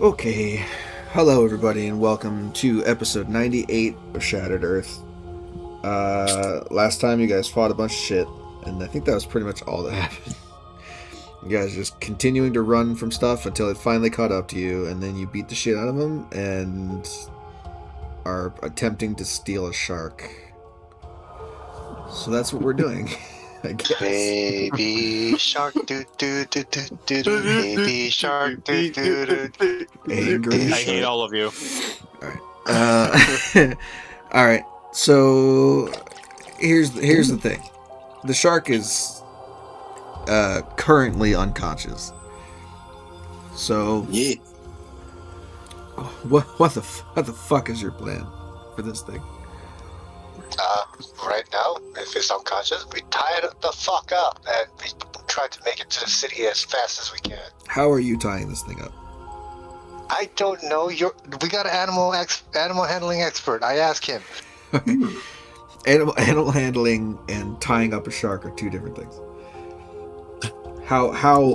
Okay, hello everybody, and welcome to episode 98 of Shattered Earth. Last time you guys fought a bunch of shit, and I think that was pretty much all that happened. You guys just continuing to run from stuff until it finally caught up to you, and then you beat the shit out of them and are attempting to steal a shark. So that's what we're doing, I guess. Baby shark, do do do do do do. Baby shark, do do do do. Angry I shark. hate all of you. Alright. Alright, so here's the thing. The shark is currently unconscious. So Yeah. what the fuck is your plan for this thing? Right now, if it's unconscious, we tie it the fuck up and we try to make it to the city as fast as we can. How are you tying this thing up? I don't know. We got an animal handling expert. I asked him. Animal handling and tying up a shark are two different things. How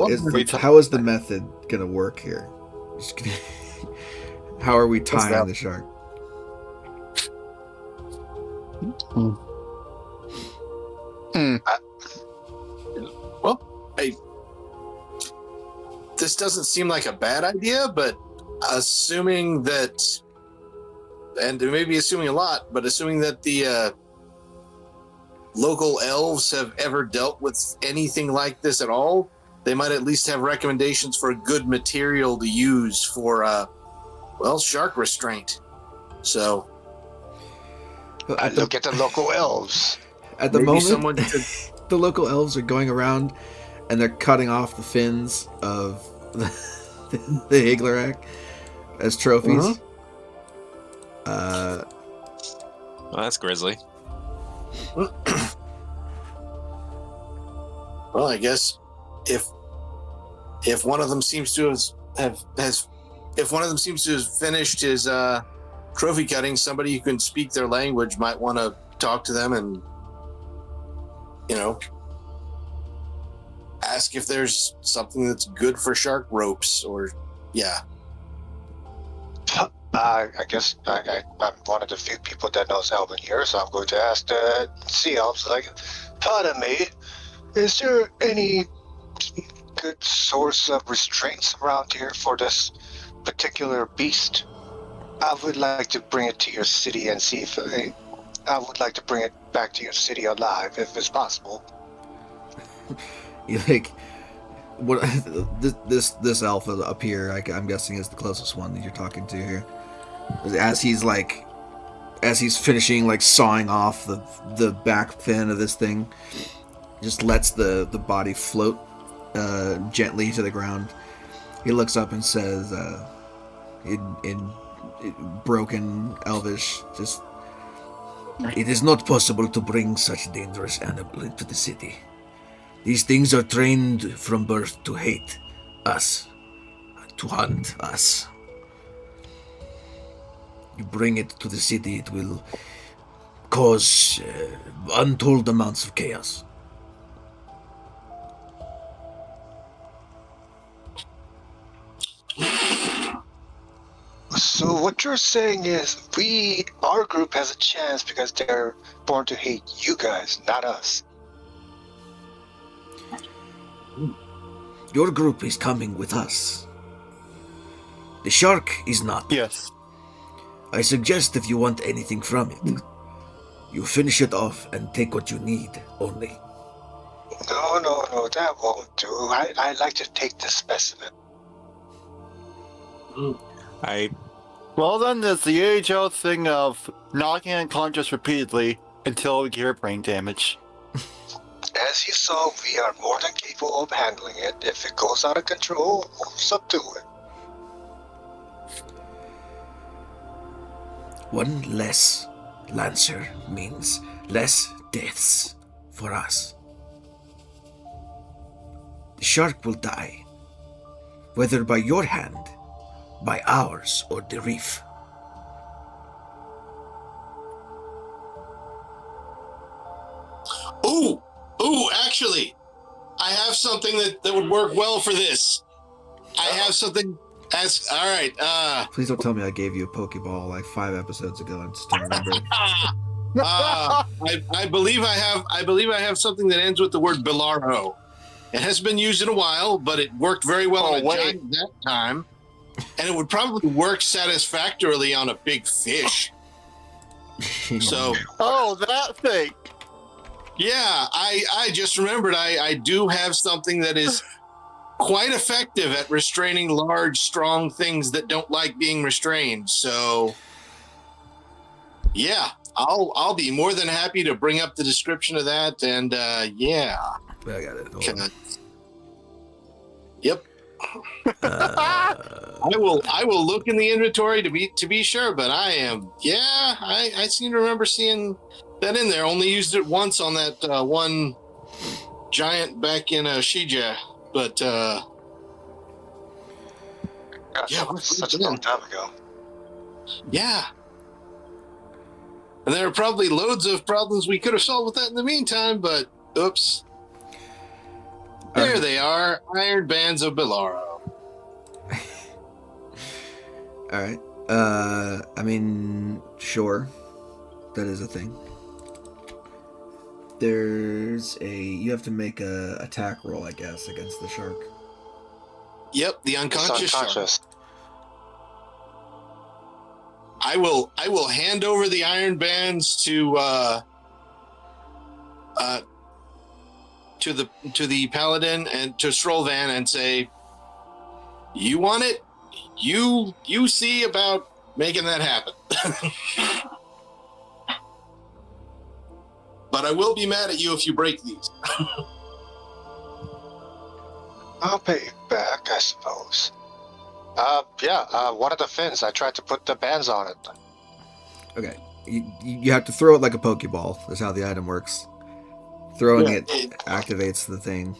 is the method gonna work here? How are we tying the shark? This doesn't seem like a bad idea, but assuming that, and maybe assuming a lot, but assuming that the local elves have ever dealt with anything like this at all, they might at least have recommendations for a good material to use for, shark restraint. So, Look at the local elves. At the moment, the local elves are going around and they're cutting off the fins of the Higlarak as trophies. Well, that's grisly. Well, I guess if one of them seems to have finished his trophy cutting, somebody who can speak their language might want to talk to them and, ask if there's something that's good for shark ropes or, yeah. I guess I'm one of the few people that knows Elven here, so I'm going to ask the sea elves, pardon me, is there any good source of restraints around here for this particular beast? I would like to bring it to your city and see if I would like to bring it back to your city alive, if it's possible. What this alpha up here, I'm guessing, is the closest one that you're talking to here. As he's finishing sawing off the back fin of this thing, just lets the body float gently to the ground. He looks up and says, in broken Elvish, just, "It is not possible to bring such dangerous animal into the city. These things are trained from birth to hate us, to hunt us. You bring it to the city, it will cause untold amounts of chaos." So what you're saying is our group has a chance because they're born to hate you guys, not us. Your group is coming with us. The shark is not. Yes. I suggest if you want anything from it, you finish it off and take what you need only. No, that won't do. I like to take the specimen. Well, then there's the age-old thing of knocking unconscious repeatedly until we get brain damage. As you saw, we are more than capable of handling it. If it goes out of control, we'll subdue it. One less Lancer means less deaths for us. The shark will die, whether by your hand, by ours, or the reef. Ooh, actually, I have something that would work well for this. I have something All right. Please don't tell me I gave you a Pokeball like 5 episodes ago. I just don't remember. I believe I have something that ends with the word Bilaro. It has been used in a while, but it worked very well on a giant that time, and it would probably work satisfactorily on a big fish. So, that thing. yeah, I just remembered I do have something that is quite effective at restraining large, strong things that don't like being restrained. So, yeah, I'll be more than happy to bring up the description of that. And yeah, I got it. Hold on. Yep. I will look in the inventory to be sure, but I seem to remember seeing that in there. Only used it once on that one giant back in Shija, but Gosh, yeah, that was such a long time ago. Yeah. And there are probably loads of problems we could have solved with that in the meantime, but oops. There they are, iron bands of Bilaro. All right. I mean, sure, that is a thing. You have to make a attack roll, I guess, against the shark. Yep, the unconscious shark. Unconscious. I will hand over the iron bands to the paladin and to Strollvan and say, "You want it? You see about making that happen." But I will be mad at you if you break these. I'll pay you back, I suppose. One of the fins. I tried to put the bands on it. Okay. You have to throw it like a Pokeball. That's how the item works. Throwing it activates the thing.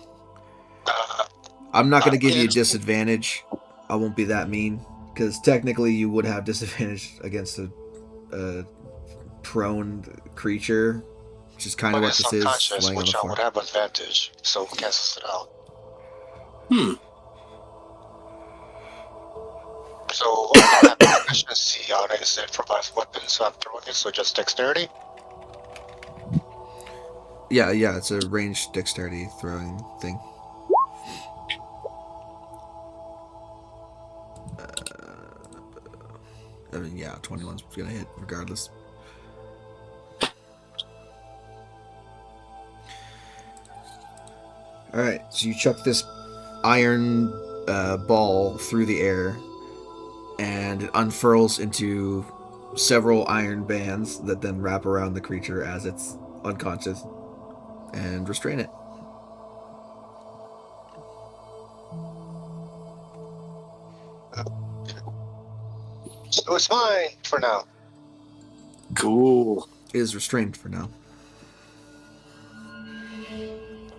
I'm not going to give you a disadvantage. I won't be that mean. Because technically you would have disadvantage against a prone creature. Which is kind of what this is. Which I would have advantage. So it cancels it out. So I have proficiency on it instead for my weapon, so I'm throwing it, so just dexterity? Yeah, it's a ranged dexterity throwing thing. I mean, 21's gonna hit regardless. Alright, so you chuck this iron ball through the air, and it unfurls into several iron bands that then wrap around the creature as it's unconscious and restrain it. So it's mine for now. Cool. It is restrained for now.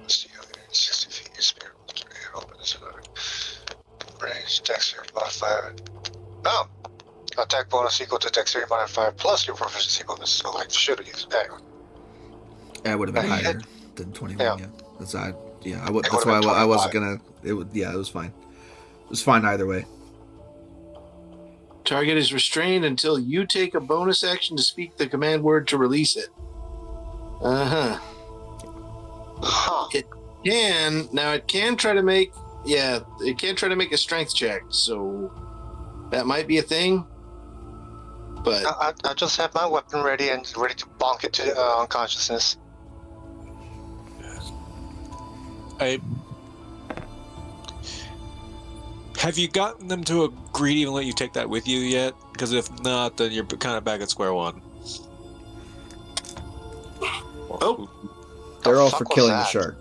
Let's see, 60 feet, spirit, open this range, dexterity modifier. No! Attack bonus equal to dexterity modifier plus your proficiency bonus, so I should have used that one. It would have been higher than 21, Yeah. That's why I wasn't gonna. It was fine. It was fine either way. Target is restrained until you take a bonus action to speak the command word to release it. It can try to make a strength check, so that might be a thing. But I just have my weapon ready to bonk it to unconsciousness. Have you gotten them to agree to even let you take that with you yet? Because if not, then you're kind of back at square one. Oh. They're all for killing the shark.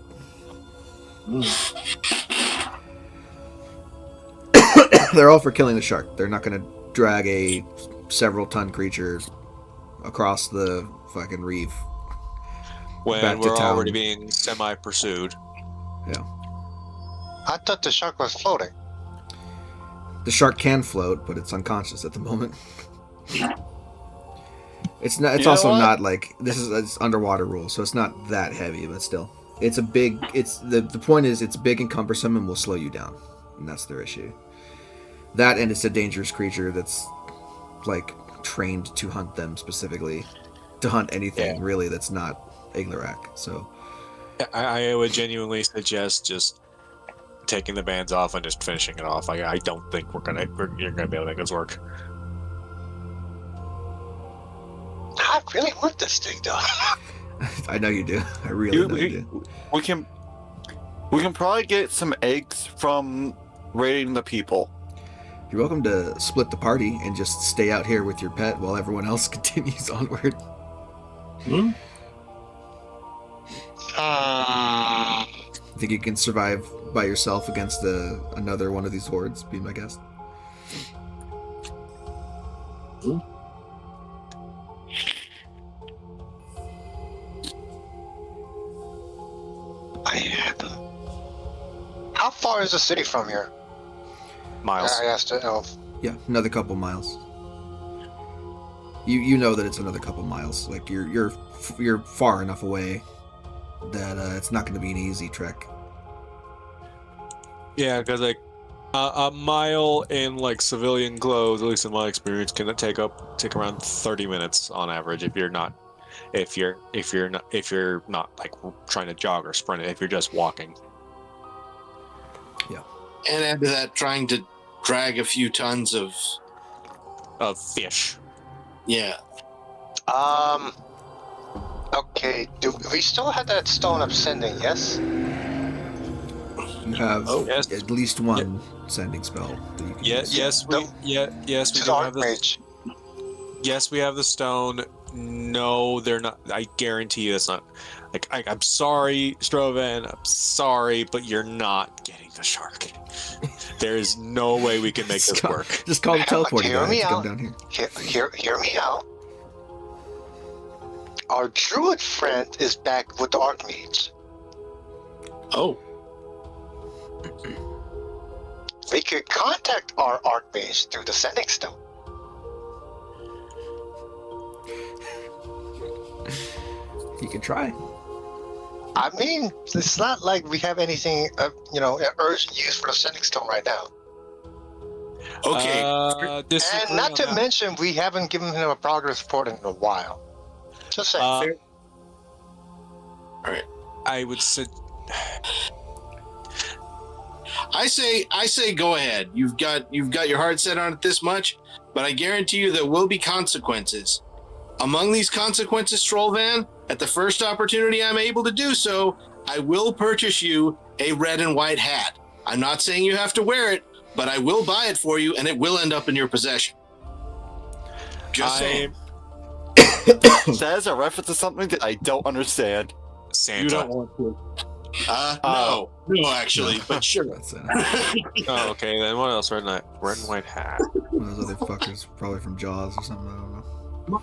They're all for killing the shark. They're not going to drag a several-ton creature across the fucking reef. When we're already being semi-pursued. Yeah. I thought the shark was floating. The shark can float, but it's unconscious at the moment. It's not. It's also not like it's underwater rules, so it's not that heavy, but still, it's a big. It's the point is it's big and cumbersome and will slow you down, and that's their issue. That, and it's a dangerous creature that's like trained to hunt them specifically, to hunt anything really that's not Iglorak. So I would genuinely suggest just taking the bands off and just finishing it off. I don't think you're gonna be able to make this work. I really want this thing done. I know you do. I really know you do. We can probably get some eggs from raiding the people. You're welcome to split the party and just stay out here with your pet while everyone else continues onward. Think you can survive by yourself against another one of these hordes? Be my guest. How far is the city from here? Miles. I asked the elf. Yeah, another couple miles. You know that it's another couple miles. Like you're far enough away that it's not going to be an easy trek. Yeah, because like a mile in like civilian clothes, at least in my experience, can take around 30 minutes on average if you're not like trying to jog or sprint it, if you're just walking. Yeah. And add to that, trying to drag a few tons of Fish. Yeah. Okay. Do we still have that stone of sending? Yes. You have Yes. at least one sending spell that you can use. Yes, we do have the Archmage. Yes, we have the stone. No, they're not. I guarantee you, it's not. Like, I'm sorry, Strovan. I'm sorry, but you're not getting the shark. There is no way we can make this work. Just call the teleporting Hear guy me to come out. down here. Hear me out. Our druid friend is back with the Archmage. Oh. We could contact our Archmage through the sending stone. You can try. I mean, it's not like we have anything, urgent use for the sending stone right now. Okay. And not to mention, we haven't given him a progress report in a while. Just saying. All right. I would say. I say go ahead. You've got your heart set on it this much, but I guarantee you there will be consequences. Among these consequences, Trollvan, at the first opportunity I'm able to do so, I will purchase you a red and white hat. I'm not saying you have to wear it, but I will buy it for you, and it will end up in your possession. Just saying. That is a reference to something that I don't understand. Santa. You don't want to. No, actually, but sure. That's it. Oh, okay. Then what else? Red and white hat. One of those other fuckers, probably from Jaws or something. I don't know.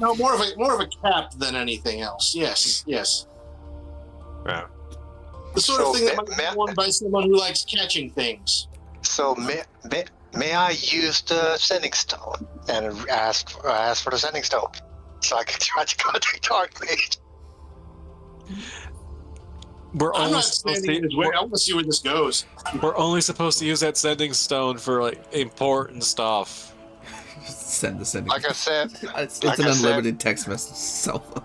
No, more of a cap than anything else. Yes. Yeah. The sort of thing that might be worn by someone who likes catching things. So may I use the sending stone and ask for the sending stone so I can try to contact Archmage? I'm not standing this way. I want to see where this goes. We're only supposed to use that sending stone for like important stuff. Send the sending. Like I said, it's like an I unlimited text message cell phone.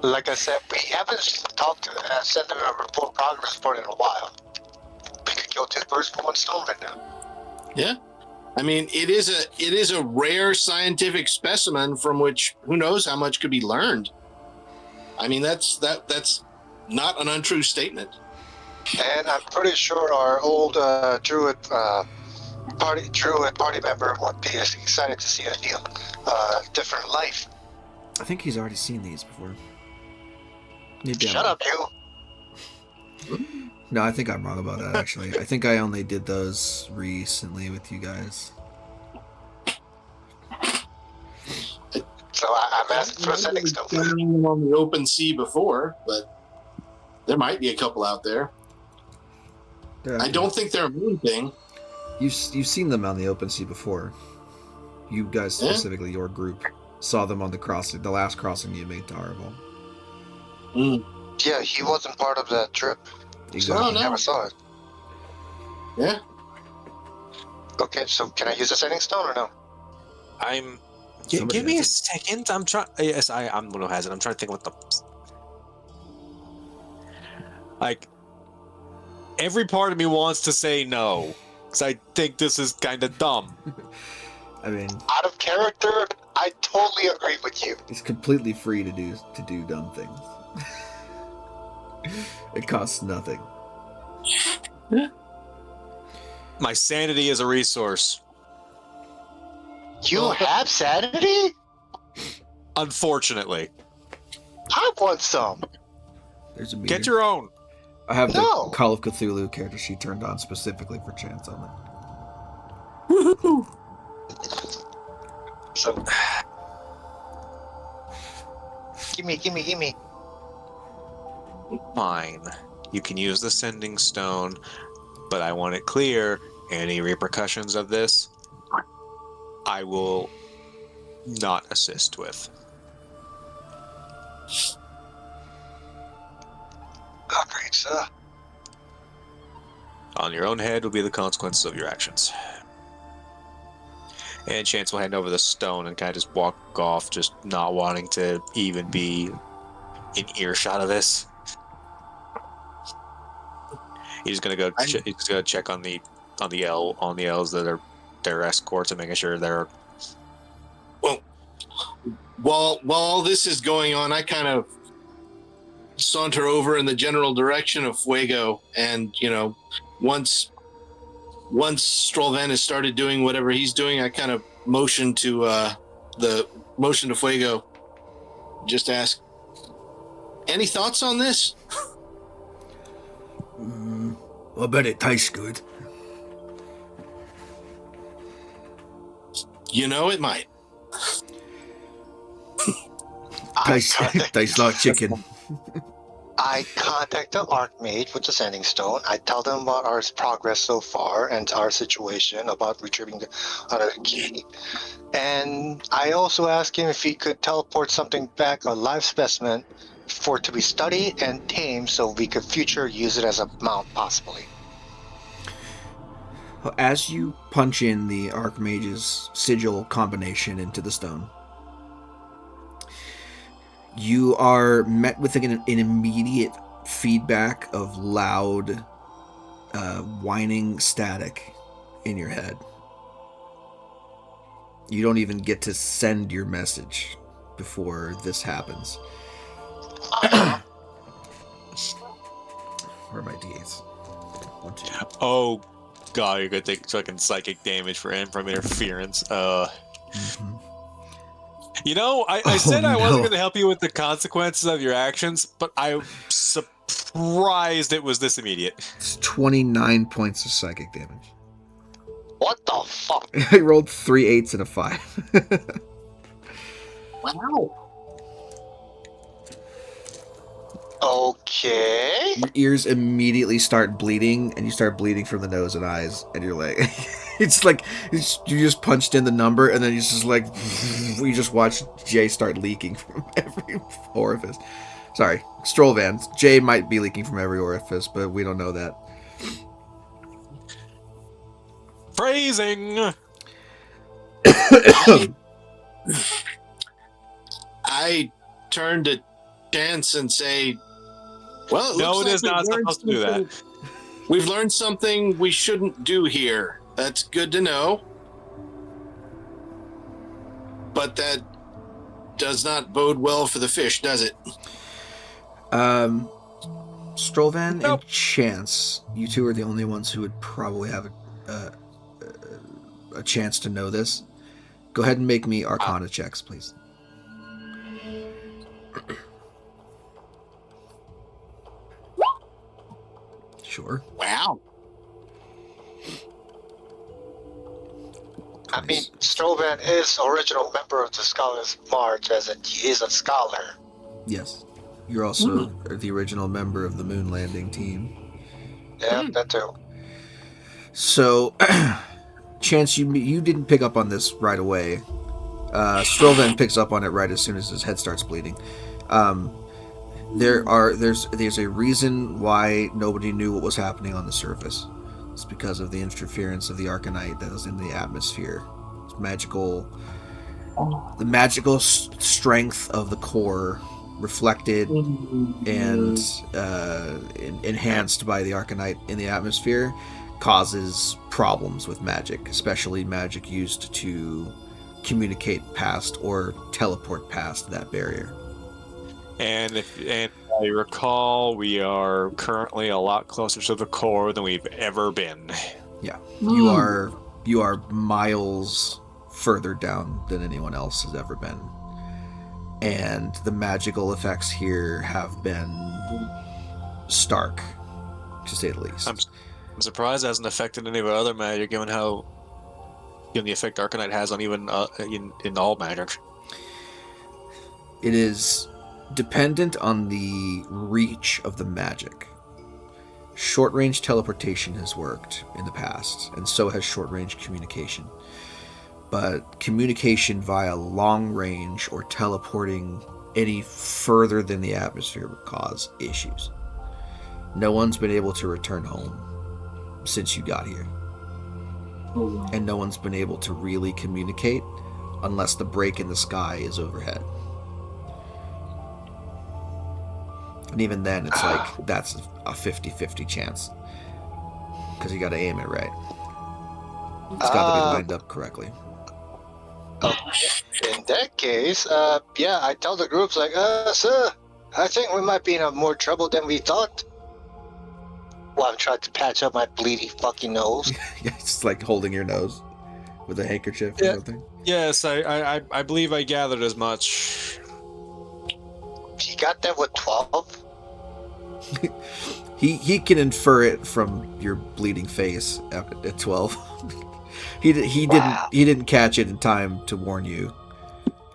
Like I said, we haven't talked to sent him a progress report in a while. We could kill two birds with one stone right now. Yeah, I mean it is a rare scientific specimen from which who knows how much could be learned. I mean that's not an untrue statement. And I'm pretty sure our old druid party member would be excited to see a new, different life. I think he's already seen these before. Shut up, you. No, I think I'm wrong about that, actually. I think I only did those recently with you guys. So I'm asking for a sending stone. I've seen them on the open sea before, but there might be a couple out there. I don't think they're a moon thing. You've seen them on the open sea before. You guys, specifically your group, saw them on the crossing, the last crossing you made to Harival. Yeah, he wasn't part of that trip. Exactly. So I never saw it. Yeah. Okay, so can I use a sending stone or no? Somebody Give me a has second. I'm trying. Yes, I'm the one who has it. I'm trying to think what the. Like, every part of me wants to say no, because I think this is kind of dumb. I mean, Out of character, I totally agree with you. it's completely free to do dumb things. It costs nothing. My sanity is a resource. You have sanity? Unfortunately. I want some. There's a meter. Get your own. I have the No. Call of Cthulhu character sheet turned on specifically for Chance on it. Woohoo! So, gimme. Fine. You can use the sending stone, but I want it clear, any repercussions of this, I will not assist with. Agreed, sir. On your own head will be the consequences of your actions. And Chance will hand over the stone and kind of just walk off, just not wanting to even be in earshot of this. He's gonna go. He's gonna check on the L's that are their escorts and making sure they're. Well, while all this is going on, I kind of saunter over in the general direction of Fuego, and once Strollvan has started doing whatever he's doing, I kind of motion to Fuego. Just ask, any thoughts on this? I bet it tastes good. It might. Tastes like chicken. I contact the Archmage with the sending stone. I tell them about our progress so far and our situation about retrieving the other key. And I also ask him if he could teleport something back, a live specimen, for it to be studied and tamed so we could future use it as a mount, possibly. As you punch in the Archmage's sigil combination into the stone, you are met with an immediate feedback of loud, whining static in your head. You don't even get to send your message before this happens. Where are my D8s? 1, 2. Oh, God! You're gonna take fucking psychic damage from interference. Mm-hmm. I said I wasn't going to help you with the consequences of your actions, but I'm surprised it was this immediate. It's 29 points of psychic damage. What the fuck? I rolled 3 8s and a 5. Wow. Okay. Your ears immediately start bleeding, and you start bleeding from the nose and eyes, and you're like, it's like you just punched in the number, and then you just watch Jay start leaking from every orifice. Sorry, Strollvan. Jay might be leaking from every orifice, but we don't know that. Phrasing. I turn to Chance and say, well, No, it is not supposed to do that. We've learned something we shouldn't do here. That's good to know. But that does not bode well for the fish, does it? Strollvan Nope. and Chance, you two are the only ones who would probably have a chance to know this. Go ahead and make me Arcana checks, please. Sure. Wow. I mean, Strovan is original member of the Scholars March, as he is a scholar. Yes. You're also the original member of the moon landing team. Yeah, that too. So, Chance, you didn't pick up on this right away. Strovan picks up on it right as soon as his head starts bleeding. There's a reason why nobody knew what was happening on the surface. It's because of the interference of the Arcanite that is in the atmosphere. It's the magical strength of the core reflected and enhanced by the Arcanite in the atmosphere causes problems with magic, especially magic used to communicate past or teleport past that barrier. And if I recall, we are currently a lot closer to the core than we've ever been. Yeah, you are miles further down than anyone else has ever been, and the magical effects here have been stark, to say the least. I'm surprised it hasn't affected any of our other magic, given the effect Arcanite has on even in all magic. It is dependent on the reach of the magic. Short-range teleportation has worked in the past, and so has short-range communication. But communication via long-range or teleporting any further than the atmosphere would cause issues. No one's been able to return home since you got here. And no one's been able to really communicate unless the break in the sky is overhead. And even then, it's like, that's a 50-50 chance. Because you gotta aim it right. It's gotta be lined up correctly. In that case, yeah, I tell the groups, like, sir, I think we might be in more trouble than we thought. While I'm trying to patch up my bleedy fucking nose. Yeah, it's like holding your nose with a handkerchief or something. Yes, I believe I gathered as much. He got that with 12? He can infer it from your bleeding face at 12. he didn't catch it in time to warn you.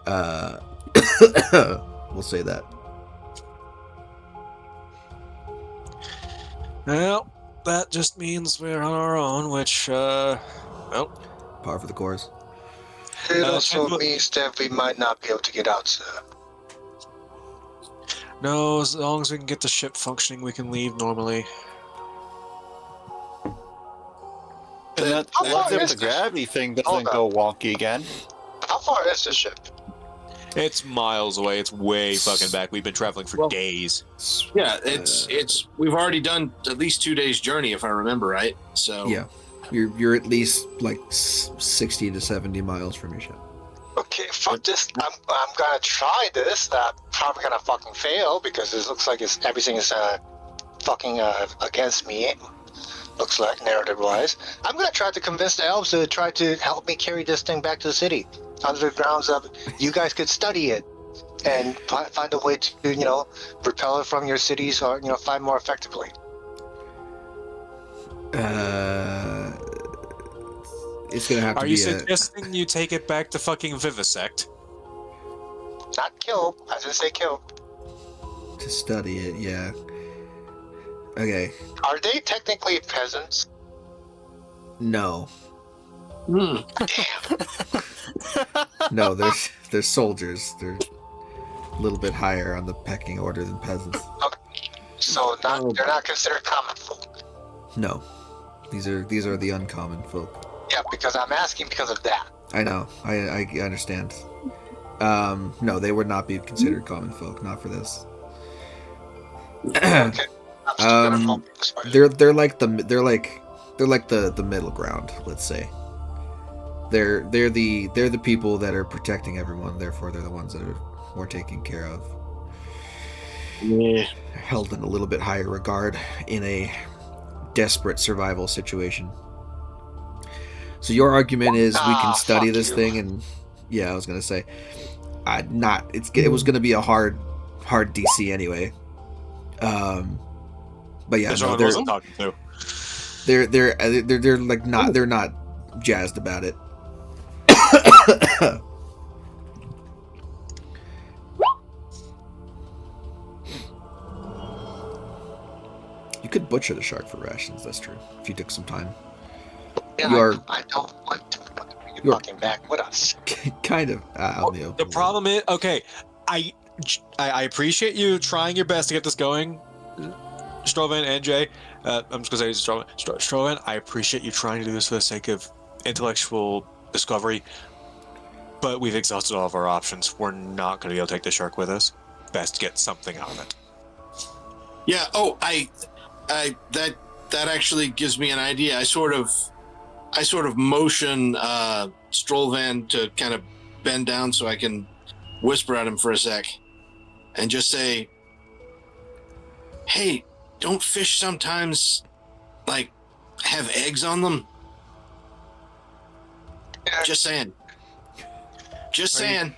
We'll say that. Well, that just means we're on our own, which Par for the course. It also means that we might not be able to get out, sir. no, as long as we can get the ship functioning, we can leave normally. And let's if the gravity thing doesn't go wonky again. How far is the ship? It's miles away. It's way fucking back. We've been traveling for days. Yeah, it's we've already done at least 2 days journey, if I remember right. So yeah, you're at least like 60 to 70 miles from your ship. Okay, fuck this. I'm gonna try this. Probably gonna fucking fail because it looks like everything is fucking against me. Looks like narrative-wise. I'm gonna try to convince the elves to try to help me carry this thing back to the city, under the grounds of you guys could study it and find a way to repel it from your cities or fight more effectively. It's gonna have to be. Are you suggesting you take it back to fucking Vivisect? Not kill. I didn't say kill. To study it, yeah. Okay. Are they technically peasants? No. Damn. No, they're soldiers. They're a little bit higher on the pecking order than peasants. Okay. So they're not considered common folk. No. These are the uncommon folk. Yeah, because I'm asking because of that. I know. I understand. No, they would not be considered common folk, not for this. Okay. They're like the middle ground, let's say. They're the people that are protecting everyone, therefore they're the ones that are more taken care of. Yeah. Held in a little bit higher regard in a desperate survival situation. So your argument is we can study this thing, and yeah, I was gonna say, it was gonna be a hard DC anyway. But yeah, no, they're like they're not jazzed about it. You could butcher the shark for rations. That's true. If you took some time. Yeah, I don't want to put the fucking back with us. Kind of. Out in the open. The problem is, okay, I appreciate you trying your best to get this going. Strovan and Jay, I'm just gonna say Strovan, I appreciate you trying to do this for the sake of intellectual discovery, but we've exhausted all of our options. We're not gonna be able to take the shark with us. Best get something out of it. Yeah. Oh, I that actually gives me an idea. I sort of motion Strollvan to kind of bend down so I can whisper at him for a sec, and just say, "Hey, don't fish sometimes like have eggs on them?" Just saying. Just saying.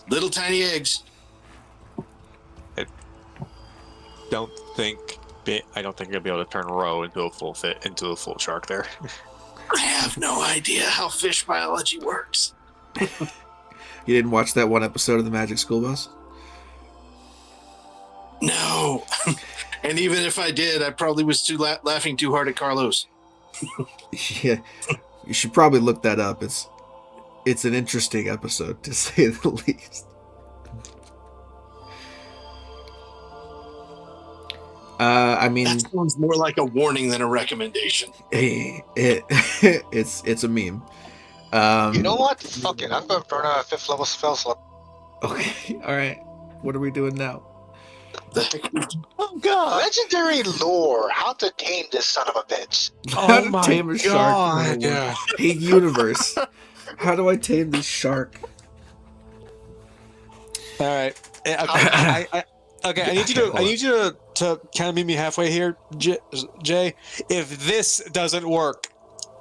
Little tiny eggs. I don't think you're gonna be able to turn Roe into a full shark there. I have no idea how fish biology works. You didn't watch that one episode of the Magic School Bus? No. And even if I did, I probably was laughing too hard at Carlos. Yeah, you should probably look that up. It's an interesting episode, to say the least. I mean, that sounds more like a warning than a recommendation. It's a meme. You know what? Fuck it. I'm going to burn a 5th level spell slot. Okay, all right. What are we doing now? Oh god! Legendary lore. How to tame this son of a bitch. How to tame a shark? Yeah. Hey, universe. How do I tame this shark? All right. I need you to kind of meet me halfway here, Jay. If this doesn't work,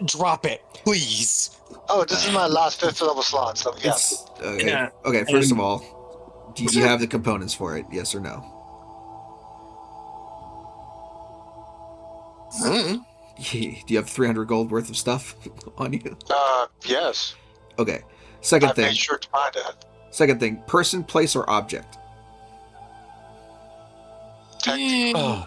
drop it, please. Oh, this is my last 5th level slot, so yeah. Okay. Yeah. Okay. First of all, do you have the components for it? Yes or no? Mm-hmm. Do you have 300 gold worth of stuff on you? Yes. Okay. Second I thing. made sure to buy that. Second thing. Person, place, or object. Oh.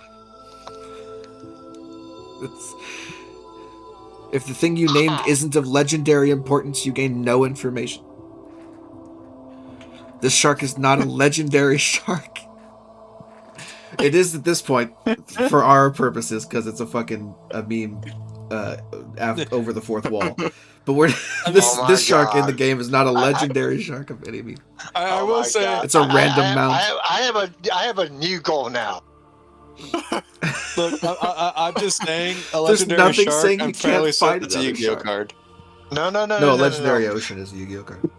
If the thing you named isn't of legendary importance, you gain no information. This shark is not a legendary shark. It is at this point, for our purposes, because it's a meme over the fourth wall. But this shark in the game is not a legendary shark of any mean. I will say God. It's a random mount. I have a new goal now. Look, I'm just saying, a There's legendary nothing shark. saying I'm you fairly can't find certain it's a another Yu-Gi-Oh shark. card. No, Legendary Ocean is a Yu-Gi-Oh card.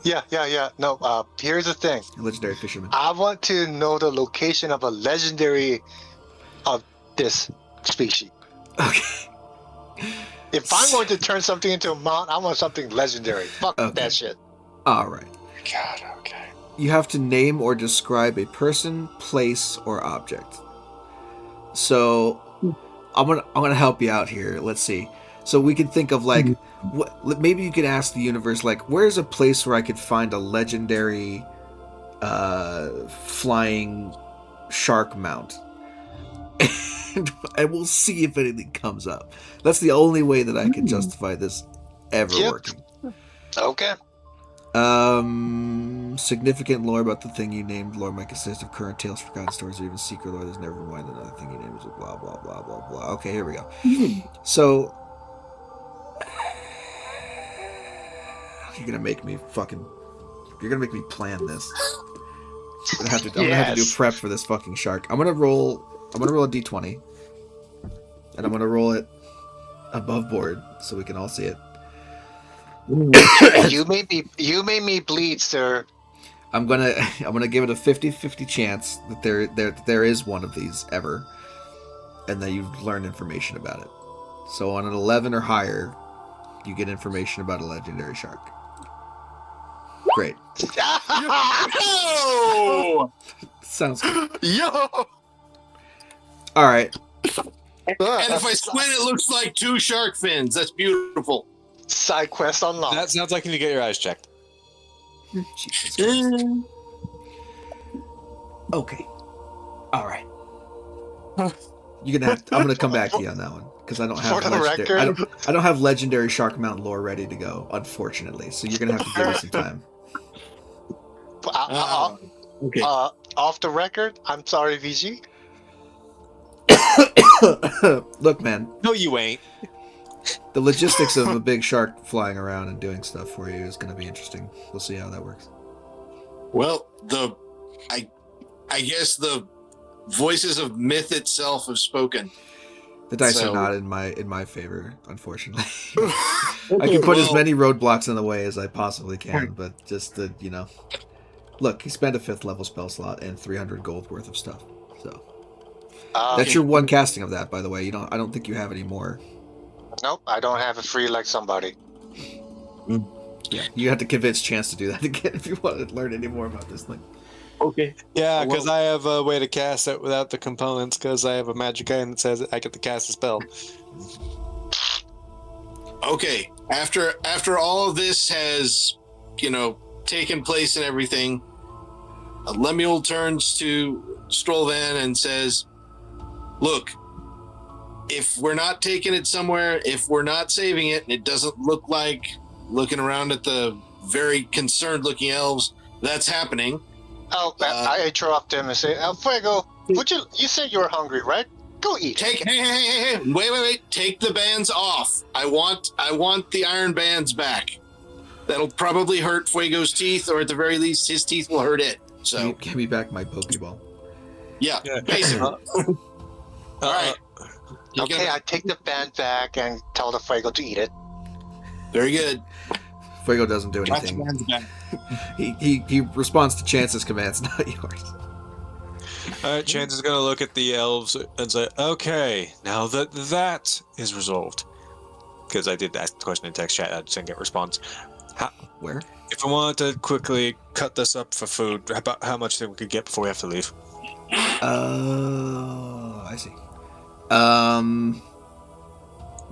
Yeah. No, here's the thing. Legendary Fisherman. I want to know the location of a legendary of this species. Okay. If I'm going to turn something into a mount, I want something legendary. Fuck that shit. All right. God, okay. You have to name or describe a person, place, or object. So I'm gonna help you out here. Let's see. So we can think of like, maybe you could ask the universe, like, where's a place where I could find a legendary flying shark mount? And we'll see if anything comes up. That's the only way that I can justify this ever working. Okay. Significant lore about the thing you named. Lore might consist of current tales, forgotten stories, or even secret lore. There's never mind another thing you named is blah blah blah blah blah. Okay, here we go. So you're gonna make me plan this. I'm gonna have to do prep for this fucking shark. I'm gonna roll a d20, and I'm gonna roll it above board so we can all see it. You made me bleed, sir. I'm gonna give it a 50-50 chance that there is one of these ever, and that you've learned information about it. So on an 11 or higher, you get information about a legendary shark. Great. Yo! Sounds good. Yo! All right. And if I squint, it looks like 2 shark fins. That's beautiful. Side quest unlocked. That sounds like you need to get your eyes checked. Jesus Christ. Okay. All right. I'm gonna come back to you on that one because I don't have For the record. I don't have legendary shark mount lore ready to go, unfortunately. So you're gonna have to give me some time. Okay. Off the record, I'm sorry, VG. Look, man, No, you ain't. the logistics of a big shark flying around and doing stuff for you is going to be interesting. We'll see how that works. Well, I guess the voices of myth itself have spoken. The dice So- are not in my favor, unfortunately. I can put as many roadblocks in the way as I possibly can, but just to, look, he spent a 5th level spell slot and 300 gold worth of stuff. So that's your one casting of that, by the way. I don't think you have any more. Nope, I don't have it free like somebody. Yeah, you have to convince Chance to do that again if you want to learn any more about this thing. Okay. Yeah, because I have a way to cast it without the components, because I have a magic item that says I get to cast a spell. Okay. After all of this has, taken place and everything, Lemuel turns to Strollvan and says, "Look, if we're not taking it somewhere, if we're not saving it, and it doesn't look like, looking around at the very concerned looking elves, that's happening." Oh, I interrupt him and say, Fuego, you said you were hungry, right? Go eat. Hey, wait. Take the bands off. I want the iron bands back. That'll probably hurt Fuego's teeth, or at the very least, his teeth will hurt it. So, Give me back my Pokeball. yeah. Basically. All right. Okay, I take the band back and tell the Fuego to eat it. Very good. Fuego doesn't do Got the anything. bands back. He responds to Chance's commands, not yours. Alright, Chance is going to look at the elves and say, okay, now that is resolved. Because I did ask the question in text chat, I just didn't get a response. Where? If we wanted to quickly cut this up for food, about how much thing we could get before we have to leave? I see.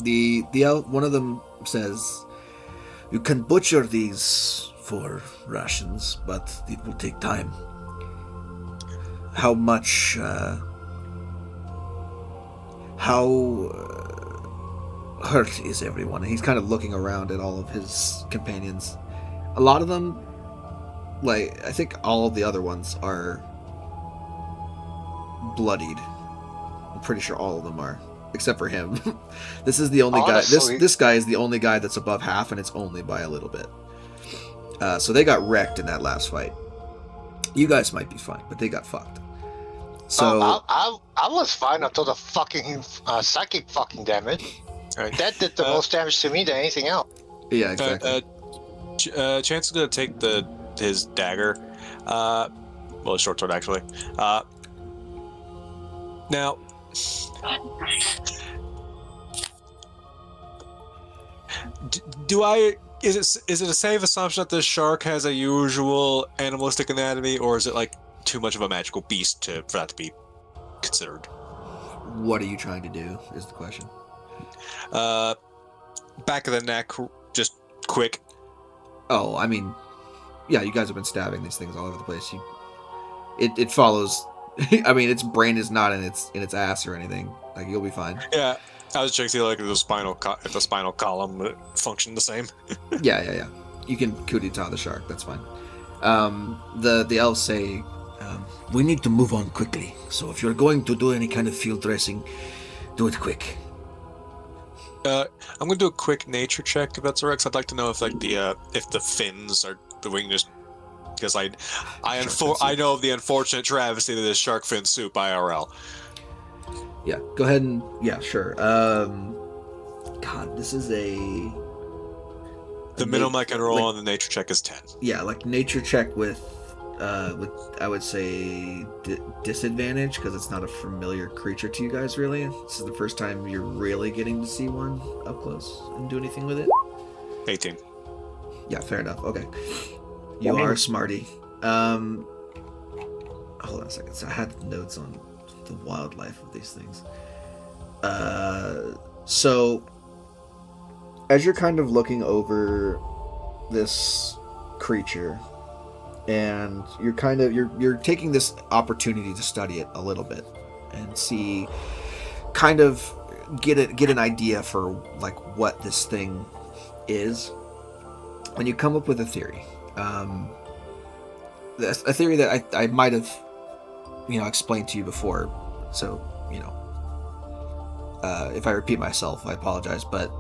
The elf, one of them says, "You can butcher these for rations, but it will take time. How much? Hurt is everyone?" And he's kind of looking around at all of his companions. A lot of them, I think all of the other ones are bloodied. I'm pretty sure all of them are, except for him. This is the only Honestly, guy. This guy is the only guy that's above half, and it's only by a little bit. So they got wrecked in that last fight. You guys might be fine, but they got fucked. So I was fine until the fucking psychic fucking damage. Alright. That did the most damage to me than anything else. yeah, exactly. Chance is going to take his dagger. Well, his short sword, actually. Now, is it a safe assumption that this shark has a usual animalistic anatomy, or is it too much of a magical beast for that to be considered? What are you trying to do? Is the question. Back of the neck, just quick. Oh, I mean, yeah, you guys have been stabbing these things all over the place. It follows. I mean, its brain is not in its ass or anything. You'll be fine. Yeah, I was checking to see if the spinal column would function the same. Yeah. You can kudita the shark. That's fine. The elves say, "We need to move on quickly. So if you're going to do any kind of field dressing, do it quick." I'm gonna do a quick nature check if that's alright. 'Cause I'd like to know if if the fins are doing this, because I know of the unfortunate travesty that is shark fin soup IRL. Yeah, go ahead and sure. God, this is The minimum I can roll on the nature check is 10. Yeah, nature check with I would say disadvantage, because it's not a familiar creature to you guys really. This is the first time you're really getting to see one up close and do anything with it. 18. Yeah, fair enough. Okay, you are a smarty. Hold on a second. So I had notes on the wildlife of these things. So as you're kind of looking over this creature, and you're taking this opportunity to study it a little bit and see, kind of get an idea for what this thing is, and you come up with a theory. A theory that I might have explained to you before, so if I repeat myself, I apologize, but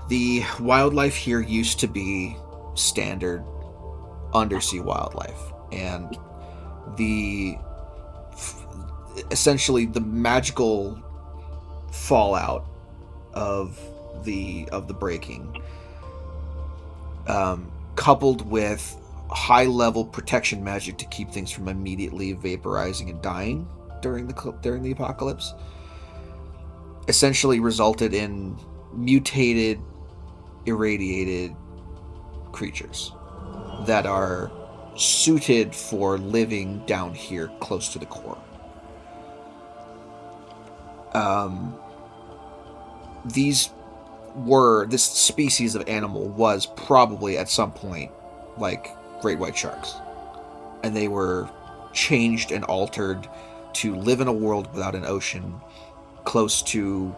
the wildlife here used to be standard undersea wildlife, and essentially the magical fallout of the breaking, coupled with high level protection magic to keep things from immediately vaporizing and dying during the apocalypse, essentially resulted in mutated, irradiated creatures that are suited for living down here close to the core. This species of animal was probably at some point like great white sharks, and they were changed and altered to live in a world without an ocean, close to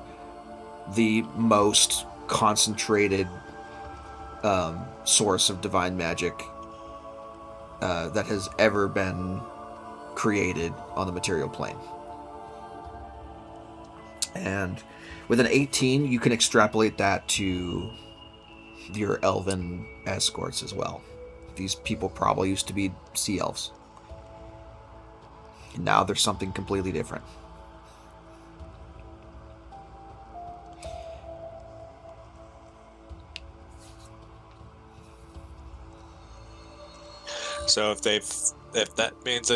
the most concentrated source of divine magic that has ever been created on the material plane. And with an 18, you can extrapolate that to your elven escorts as well. These people probably used to be sea elves. And now there's something completely different. So if that means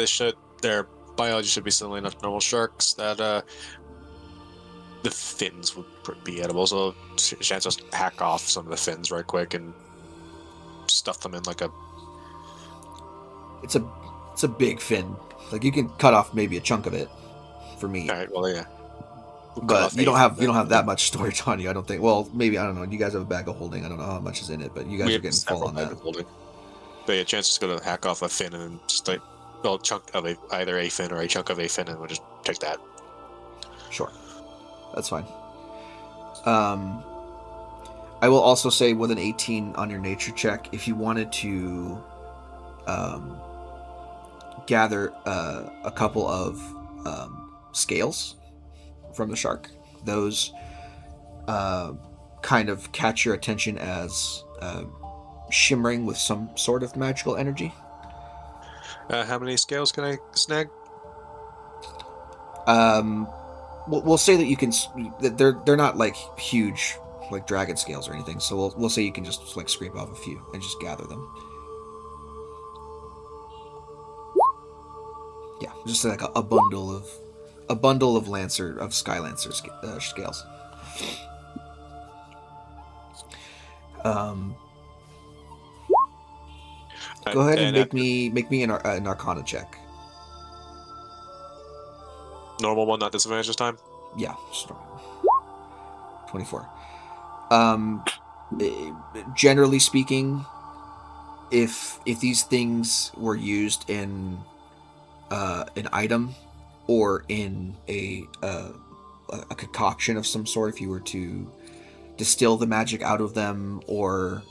their biology should be similar enough to normal sharks, that the fins would be edible. So chance just hack off some of the fins right quick and stuff them in like a. It's a big fin. Like, you can cut off maybe a chunk of it for meat. All right. Well, yeah. But you don't have that much storage on you, I don't think. Well, maybe, I don't know. You guys have a bag of holding. I don't know how much is in it, but you guys are getting full on that. Holding. But yeah, chance is going to hack off a fin and then just like a chunk of either a fin or a chunk of a fin, and we'll just take that. Sure, that's fine. I will also say with an 18 on your nature check, if you wanted to gather a couple of scales from the shark, those kind of catch your attention as shimmering with some sort of magical energy. How many scales can I snag? We'll say that you can. That they're not like huge, like dragon scales or anything. So we'll say you can just like scrape off a few and just gather them. Yeah, just like a bundle of Sky Lancer scales. Go ahead and make me an Arcana check. Normal one, not disadvantage this time? Yeah, 24. Generally speaking, if these things were used in an item or in a concoction of some sort, if you were to distill the magic out of them or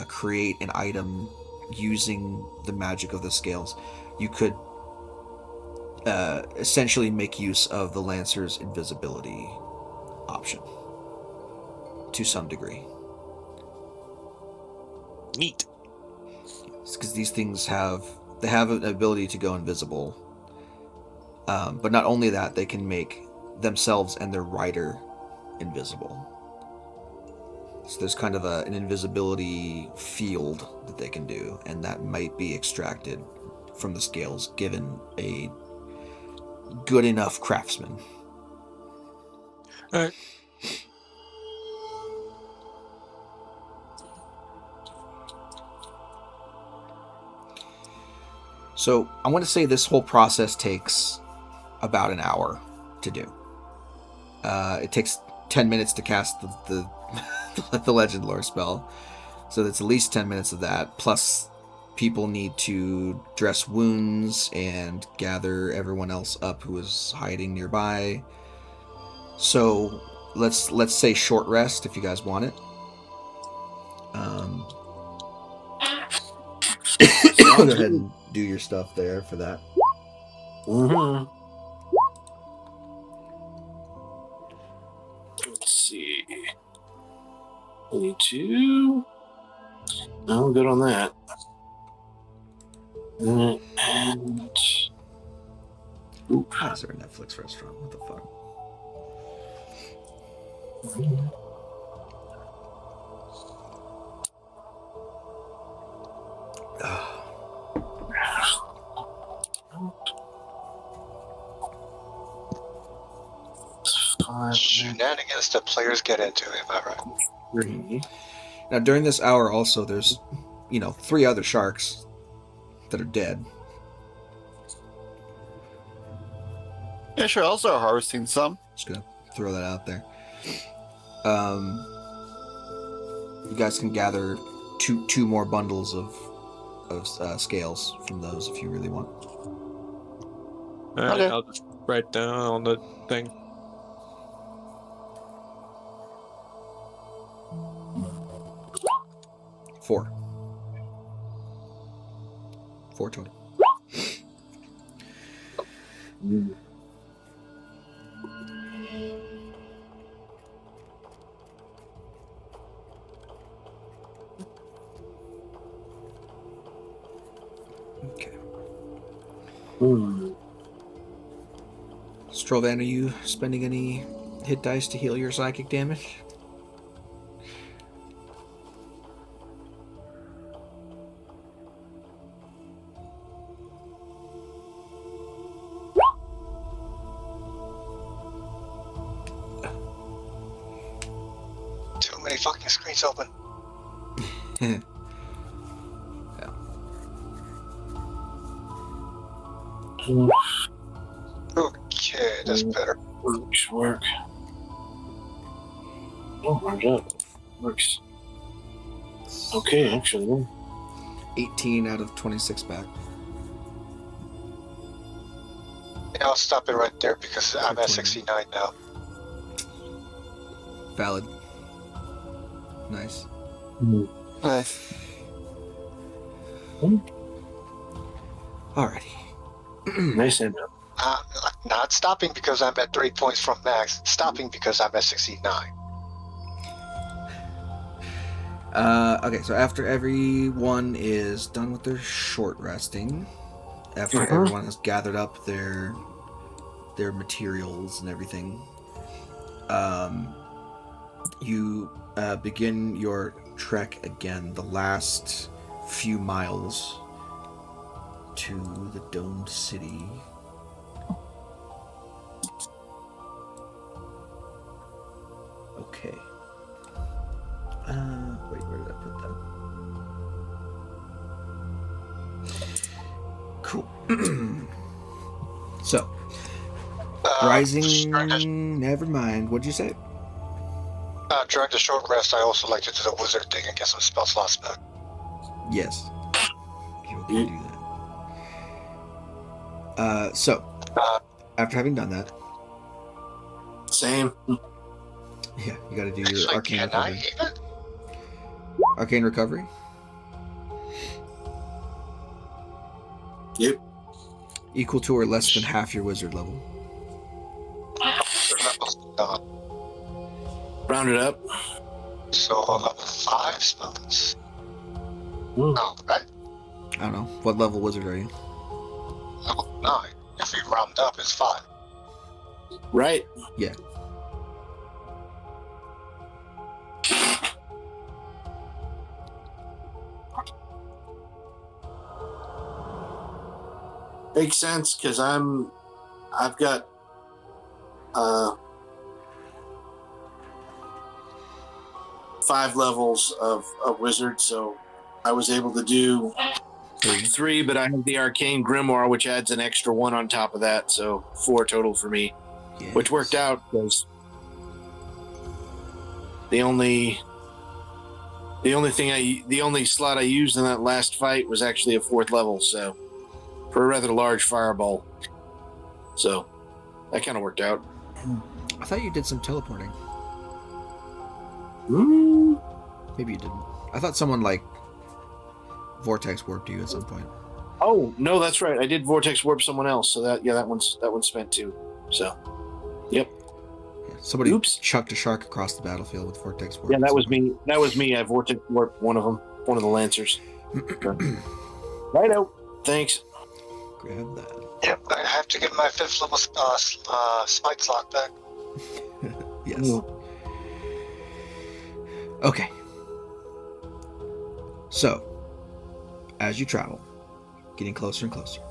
create an item using the magic of the scales, you could essentially make use of the Lancer's invisibility option to some degree. Neat. Because these things have an ability to go invisible, but not only that, they can make themselves and their rider invisible. So there's kind of an invisibility field that they can do, and that might be extracted from the scales given a good enough craftsman. All right. So I want to say this whole process takes about an hour to do. It takes 10 minutes to cast the the legend lore spell, so that's at least 10 minutes of that, plus people need to dress wounds and gather everyone else up who is hiding nearby. So let's say short rest if you guys want it. Go ahead and do your stuff there for that. Mm-hmm. 22. No, good on that. And Why is there a Netflix restaurant? What the fuck? Shenanigans that players get into, am I right? 3. Now, during this hour, also, there's, 3 other sharks that are dead. Yeah, sure. I'll start harvesting some. Just gonna throw that out there. You guys can gather two more bundles of scales from those if you really want. All right, Okay. I'll just write down on the thing. Four total. Okay. Strovan, are you spending any hit dice to heal your psychic damage? Too many fucking screens open. Yeah. Okay, that's better. Work. Oh, my God. Works. Okay, actually. 18 out of 26 back. Yeah, I'll stop it right there because I'm at 69 now. Valid. Nice. Nice. Alrighty. Nice end up. Not stopping because I'm at 3 points from max. Stopping because I'm at 69. Okay, so after everyone is done with their short resting, after everyone has gathered up their materials and everything, you begin your trek again, the last few miles to the domed city. Okay. Wait, where did I put that? Cool. So, rising. Never mind. What'd you say? During the short rest, I also like to do the wizard thing and get some spell slots back. Yes. You can do that. So, after having done that, Same. yeah, you got to do your Actually, arcane can I recovery. even? Arcane recovery. Yep. Equal to or less than half your wizard level. Round it up. So level 5 spells. Oh, right? I don't know. What level wizard are you? Level 9. If we round up, it's 5. Right. Yeah. Makes sense because I've got 5 levels of wizard, so I was able to do 3, but I have the arcane grimoire, which adds an extra 1 on top of that, so 4 total for me, Yes. which worked out because the only slot I used in that last fight was actually a 4th level, so for a rather large fireball. So that kind of worked out. I thought you did some teleporting. Maybe you didn't. I thought someone vortex warped you at some point. Oh no, that's right. I did vortex warp someone else, so that one's spent too. So, yep. Yeah. Somebody Oops. chucked a shark across the battlefield with vortex warp. Yeah, that was me. That was me. I vortex warped one of them, one of the lancers. Right out. Thanks. Grab that. Yep, I have to get my 5th level smite slot back. Yes. Mm. Okay. So, as you travel, getting closer and closer,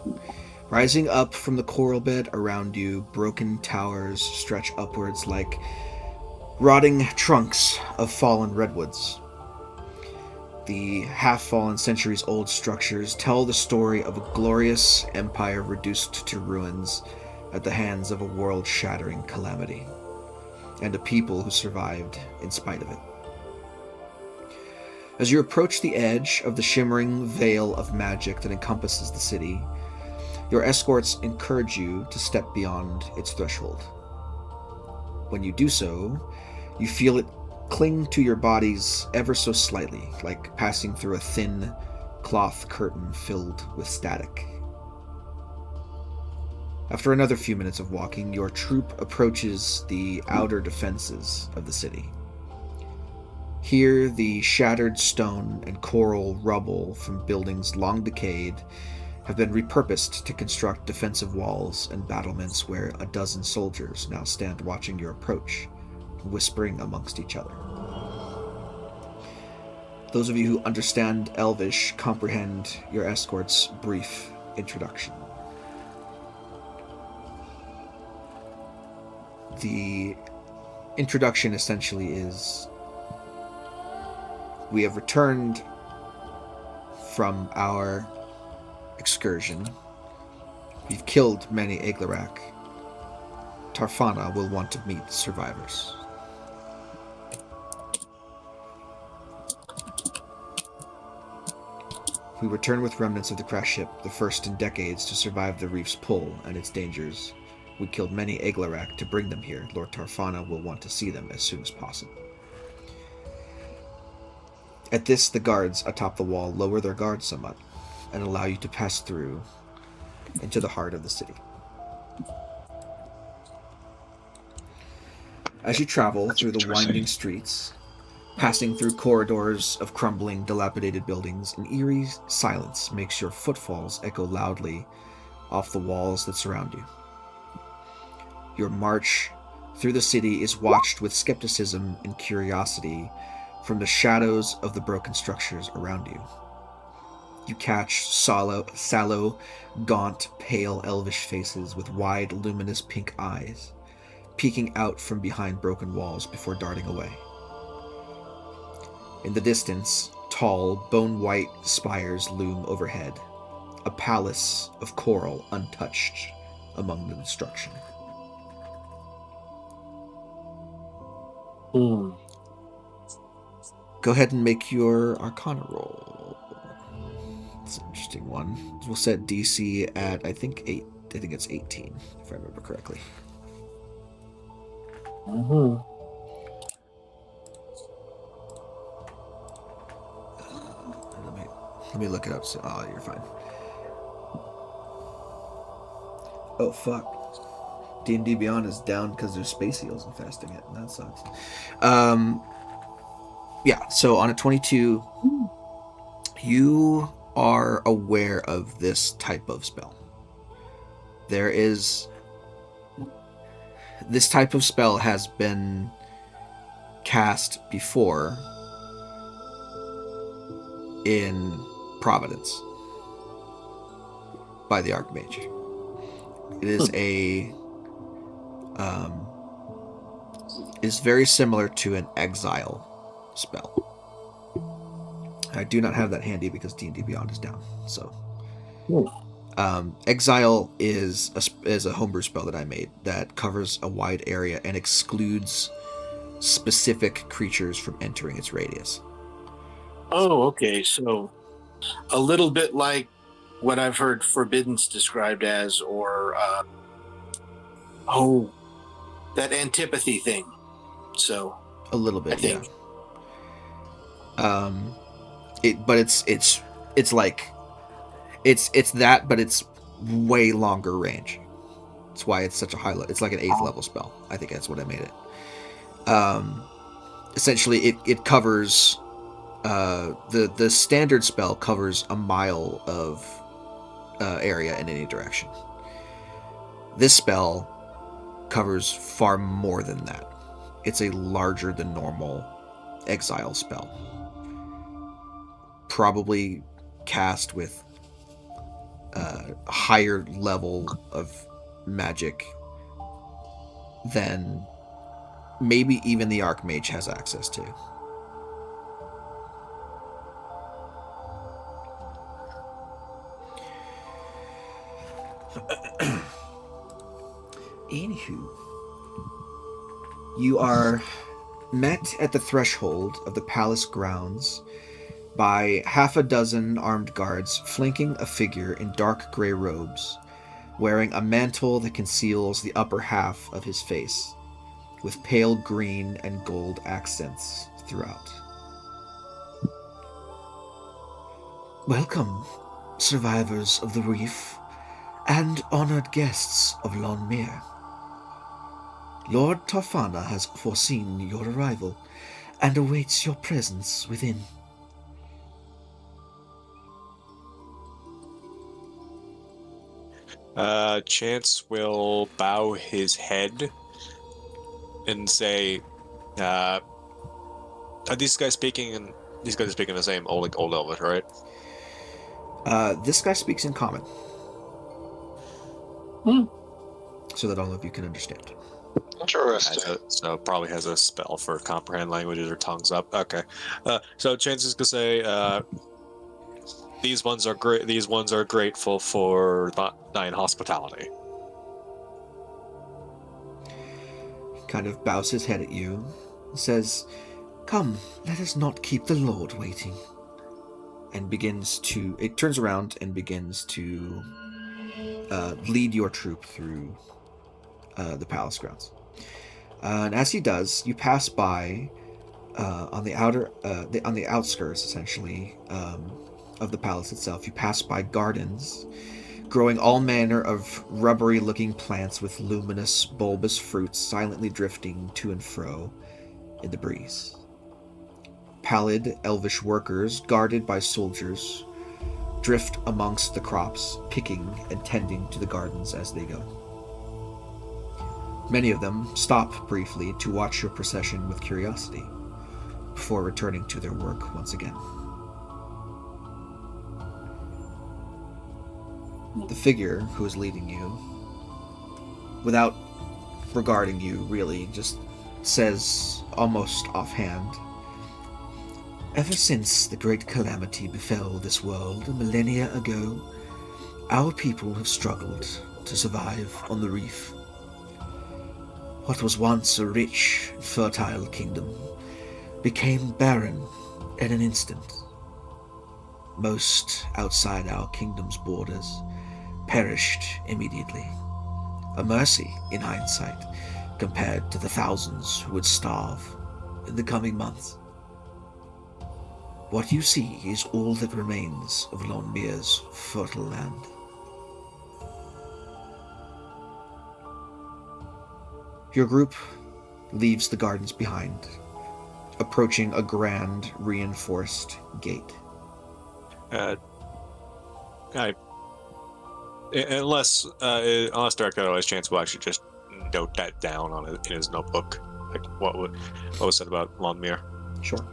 rising up from the coral bed around you, broken towers stretch upwards like rotting trunks of fallen redwoods. The half-fallen, centuries-old structures tell the story of a glorious empire reduced to ruins at the hands of a world-shattering calamity, and a people who survived in spite of it. As you approach the edge of the shimmering veil of magic that encompasses the city, your escorts encourage you to step beyond its threshold. When you do so, you feel it cling to your bodies ever so slightly, like passing through a thin cloth curtain filled with static. After another few minutes of walking, your troop approaches the outer defenses of the city. Here, the shattered stone and coral rubble from buildings long decayed have been repurposed to construct defensive walls and battlements where a dozen soldiers now stand watching your approach, whispering amongst each other. Those of you who understand Elvish comprehend your escort's brief introduction. The introduction essentially is, we have returned from our excursion. We've killed many Eglarak. Tarfana will want to meet survivors. We return with remnants of the crash ship, the first in decades to survive the reef's pull and its dangers. We killed many Eglarak to bring them here. Lord Tarfana will want to see them as soon as possible. At this, the guards atop the wall lower their guards somewhat and allow you to pass through into the heart of the city. As you travel through the winding streets, passing through corridors of crumbling, dilapidated buildings, an eerie silence makes your footfalls echo loudly off the walls that surround you. Your march through the city is watched with skepticism and curiosity from the shadows of the broken structures around you. You catch sallow, gaunt, pale elvish faces with wide, luminous pink eyes, peeking out from behind broken walls before darting away. In the distance, tall, bone-white spires loom overhead, a palace of coral untouched among the destruction. Go ahead and make your Arcana roll. It's an interesting one. We'll set DC at, I think it's 18, if I remember correctly. Mm-hmm. Let me look it up. Oh, you're fine. Oh, fuck. D&D Beyond is down because there's space eels infesting it, and that sucks. Yeah, so on a 22, you are aware of this type of spell. This type of spell has been cast before in Providence by the Archmage. It is is very similar to an exile spell. I do not have that handy because D&D Beyond is down. So, exile is a homebrew spell that I made that covers a wide area and excludes specific creatures from entering its radius. Oh, okay. So, a little bit like what I've heard Forbidden's described as, or that antipathy thing. So, A little bit, I think. Yeah. It's like it's that, but it's way longer range. That's why it's such a high level. It's like an 8th level spell. I think that's what I made it. Essentially, it covers the standard spell covers a mile of area in any direction. This spell covers far more than that. It's a larger than normal exile spell. Probably cast with a higher level of magic than maybe even the Archmage has access to. Anywho, you are met at the threshold of the palace grounds by half a dozen armed guards flanking a figure in dark gray robes, wearing a mantle that conceals the upper half of his face, with pale green and gold accents throughout. Welcome, survivors of the reef and honored guests of Lonnmir. Lord Tarfana has foreseen your arrival and awaits your presence within. Chance will bow his head and say, "Are these guys speaking? These guys are speaking the same old Elvish, right?" This guy speaks in common, Hmm. so that all of you can understand. Interesting. So probably has a spell for comprehend languages or tongues up. Okay. So Chance is gonna say, these ones are great. These ones are grateful for thine hospitality. Kind of bows his head at you, says, "Come, let us not keep the Lord waiting." And it turns around and begins to lead your troop through the palace grounds. And as he does, you pass by on the outskirts, essentially, of the palace itself. You pass by gardens growing all manner of rubbery-looking plants with luminous, bulbous fruits silently drifting to and fro in the breeze. Pallid, elvish workers, guarded by soldiers, drift amongst the crops, picking and tending to the gardens as they go. Many of them stop briefly to watch your procession with curiosity, before returning to their work once again. The figure who is leading you, without regarding you really, just says almost offhand, "Ever since the great calamity befell this world a millennia ago, our people have struggled to survive on the reef. What was once a rich, fertile kingdom became barren in an instant. Most outside our kingdom's borders perished immediately, a mercy in hindsight compared to the thousands who would starve in the coming months. What you see is all that remains of Lonnmir's fertile land." Your group leaves the gardens behind, approaching a grand, reinforced gate. Unless Director otherwise, Chance will actually just note that down in his notebook, like what was said about Lonnmir. Sure.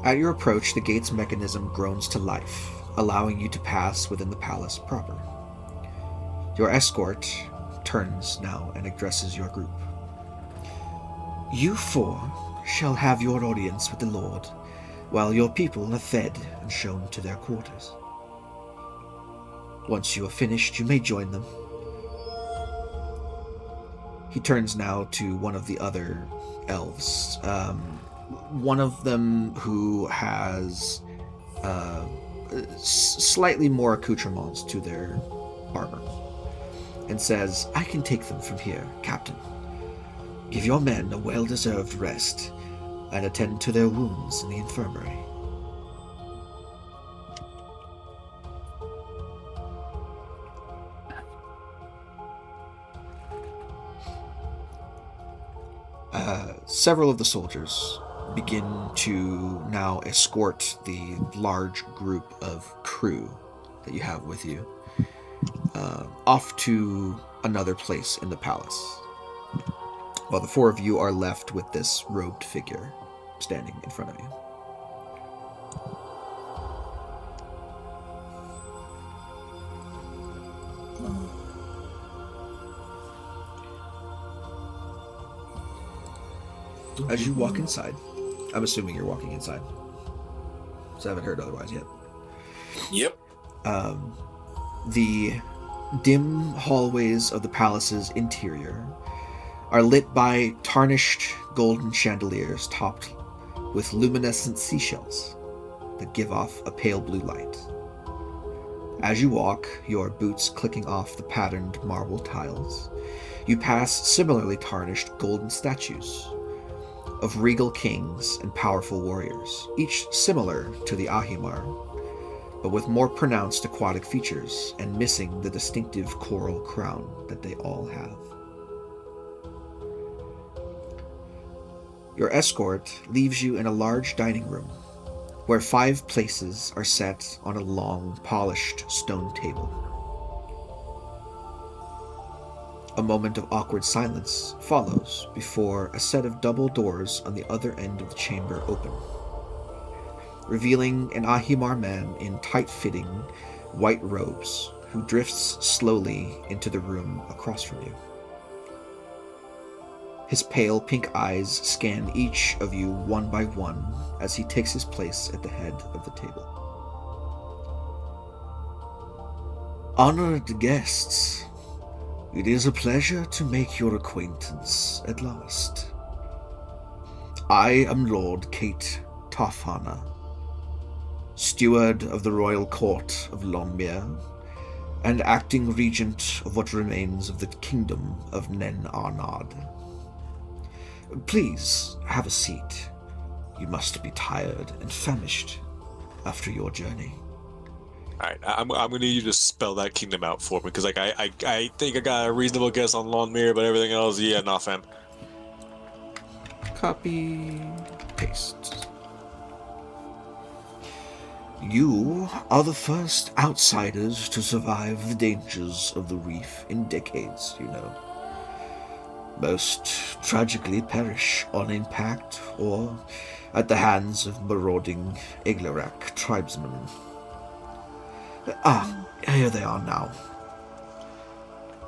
At your approach, the gate's mechanism groans to life, allowing you to pass within the palace proper. Your escort turns now and addresses your group. "You four shall have your audience with the Lord, while your people are fed and shown to their quarters. Once you are finished, you may join them." He turns now to one of the other elves, one of them who has slightly more accoutrements to their armor, and says, "I can take them from here, Captain. Give your men a well-deserved rest and attend to their wounds in the infirmary." Several of the soldiers begin to now escort the large group of crew that you have with you off to another place in the palace, while the four of you are left with this robed figure standing in front of you. As you walk inside, I'm assuming you're walking inside, so I haven't heard otherwise yet. Yep. The dim hallways of the palace's interior are lit by tarnished golden chandeliers topped with luminescent seashells that give off a pale blue light. As you walk, your boots clicking off the patterned marble tiles, you pass similarly tarnished golden statues of regal kings and powerful warriors, each similar to the Ahimar, but with more pronounced aquatic features and missing the distinctive coral crown that they all have. Your escort leaves you in a large dining room, where 5 places are set on a long, polished stone table. A moment of awkward silence follows before a set of double doors on the other end of the chamber open, revealing an Ahimar man in tight-fitting white robes who drifts slowly into the room across from you. His pale pink eyes scan each of you one by one as he takes his place at the head of the table. Honored guests, it is a pleasure to make your acquaintance at last. I am Lord Cait Tarfana, steward of the royal court of Lonnmir, and acting regent of what remains of the kingdom of Nen Arnad. Please have a seat. You must be tired and famished after your journey. All right, I'm gonna need you to spell that kingdom out for me, because like I think I got a reasonable guess on Lonnmir, but everything else, yeah, not fam. Copy, paste. You are the first outsiders to survive the dangers of the reef in decades, you know. Most tragically perish on impact or at the hands of marauding Eglarak tribesmen. Here they are now.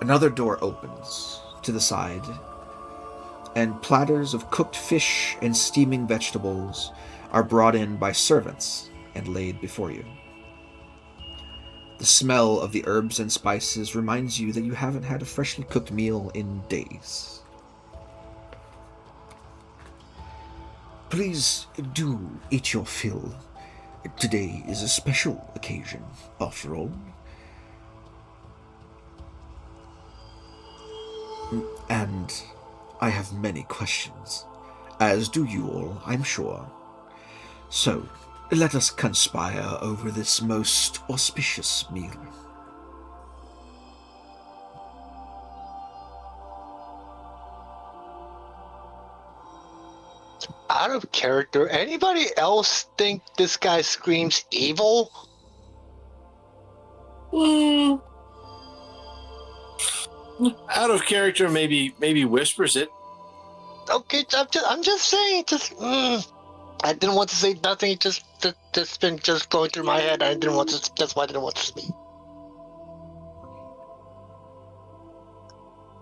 Another door opens to the side, and platters of cooked fish and steaming vegetables are brought in by servants and laid before you. The smell of the herbs and spices reminds you that you haven't had a freshly cooked meal in days. Please do eat your fill. Today is a special occasion, after all. And I have many questions, as do you all, I'm sure. So, let us conspire over this most auspicious meal. Out of character, anybody else think this guy screams evil? Out of character, maybe whispers it. Okay, I'm just saying. I didn't want to say nothing. Just been just going through my head. I didn't want to. That's why I didn't want to speak.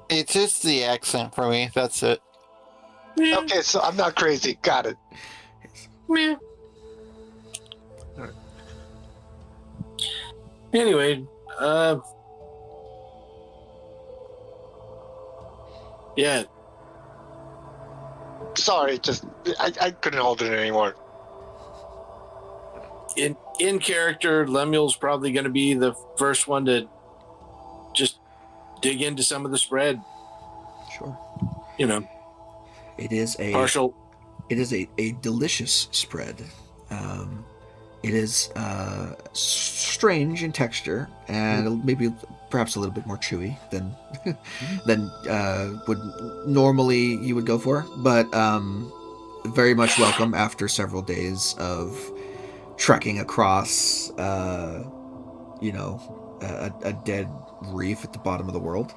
It's just the accent for me. That's it. Okay, so I'm not crazy. Got it. Anyway, yeah. Sorry, just I couldn't hold it anymore. In character, Lemuel's probably going to be the first one to just dig into some of the spread. Sure. You know, It is a partial. It is a delicious spread. It is strange in texture and maybe perhaps a little bit more chewy than than would normally you would go for, but very much welcome after several days of trekking across, a dead reef at the bottom of the world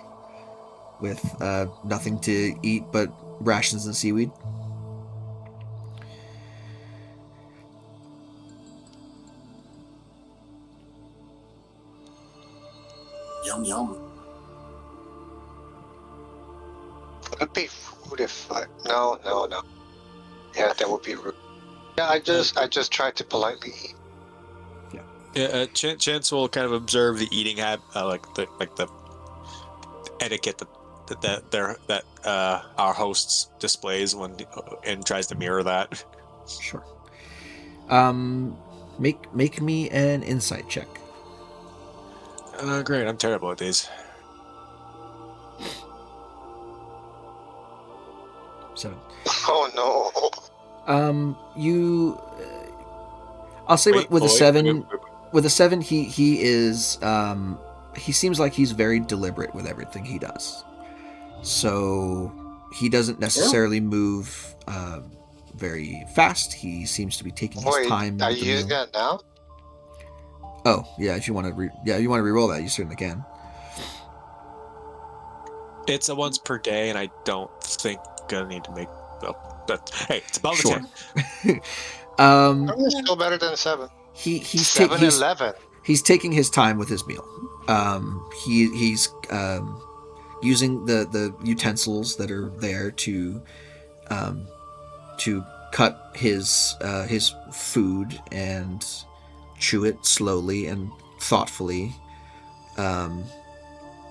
with nothing to eat but rations and seaweed. Yum yum. Would it be rude if I... No. Yeah, that would be rude. Yeah, I just tried to politely eat. Yeah, Chance will kind of observe the eating like the etiquette that our hosts displays when and tries to mirror that. Sure. Make me an insight check. Great, I'm terrible at these. 7. Oh no. You. I'll say with a 7. With a 7, he is. He seems like he's very deliberate with everything he does. So he doesn't necessarily move very fast. He seems to be taking his time. Are with you the using meal. that now? Oh yeah, if you want to, you want to re-roll that, you certainly can. It's a once per day, and I don't think I need to make. Oh, hey, it's about Sure. the 10. Still better than 7. He's 7-11. He's taking his time with his meal. He's using the utensils that are there to cut his food and chew it slowly and thoughtfully.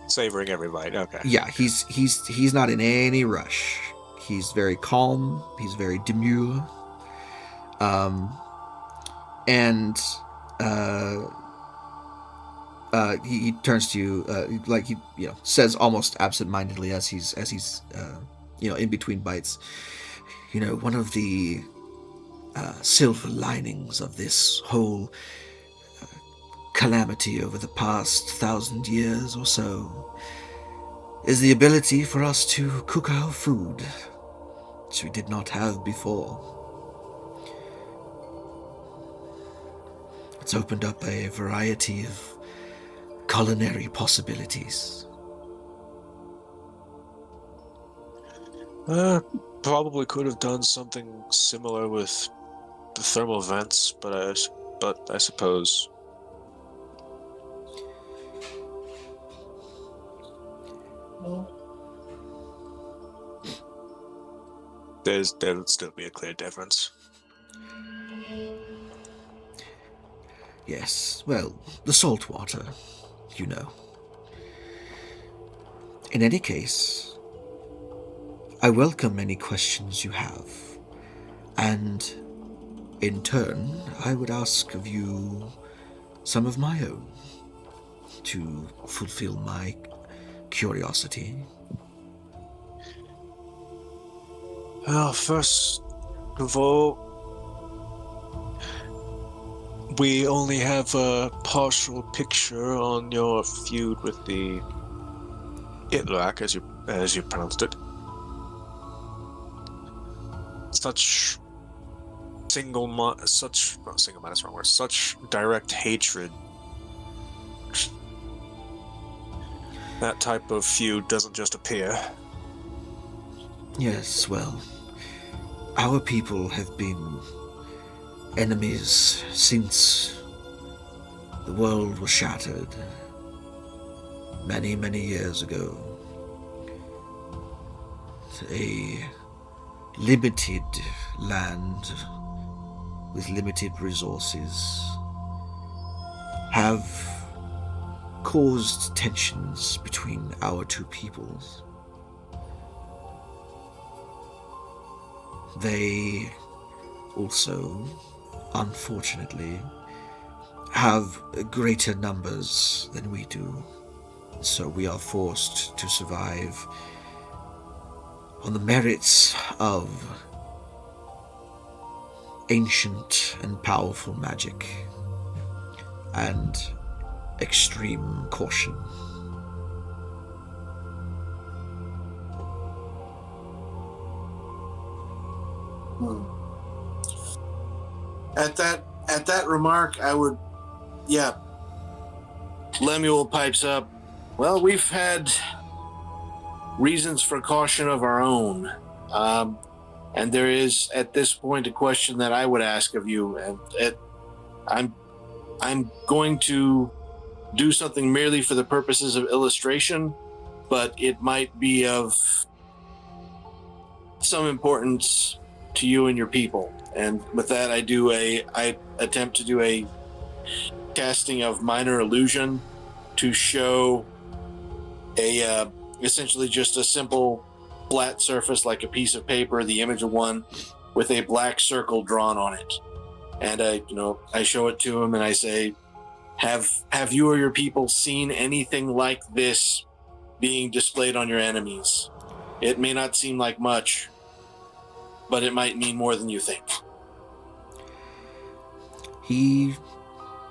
Savoring every bite. Okay. Yeah, he's not in any rush. He's very calm. He's very demure. And he turns to you, like he says almost absent-mindedly as he's in between bites. One of the silver linings of this whole calamity over the past 1,000 years or so is the ability for us to cook our food, which we did not have before. It's opened up a variety of culinary possibilities. Probably could have done something similar with the thermal vents, but I suppose. There would still be a clear difference. Yes, well, the salt water, In any case, I welcome any questions you have, and in turn, I would ask of you some of my own to fulfill my curiosity. Well, first of all, we only have a partial picture on your feud with the Itlak, as you pronounced it. Such direct hatred. That type of feud doesn't just appear. Yes, well, our people have been enemies since the world was shattered many, many years ago. A limited land with limited resources have caused tensions between our two peoples. They also, unfortunately, have greater numbers than we do, so we are forced to survive on the merits of ancient and powerful magic. And extreme caution. At that remark, I would, yeah. Lemuel pipes up. Well, we've had reasons for caution of our own, and there is at this point a question that I would ask of you, and I'm going to do something merely for the purposes of illustration, but it might be of some importance to you and your people. And with that, I attempt to do a casting of minor illusion to show a essentially just a simple flat surface like a piece of paper, the image of one with a black circle drawn on it. And I show it to him and I say, have you or your people seen anything like this being displayed on your enemies? It may not seem like much, but it might mean more than you think. He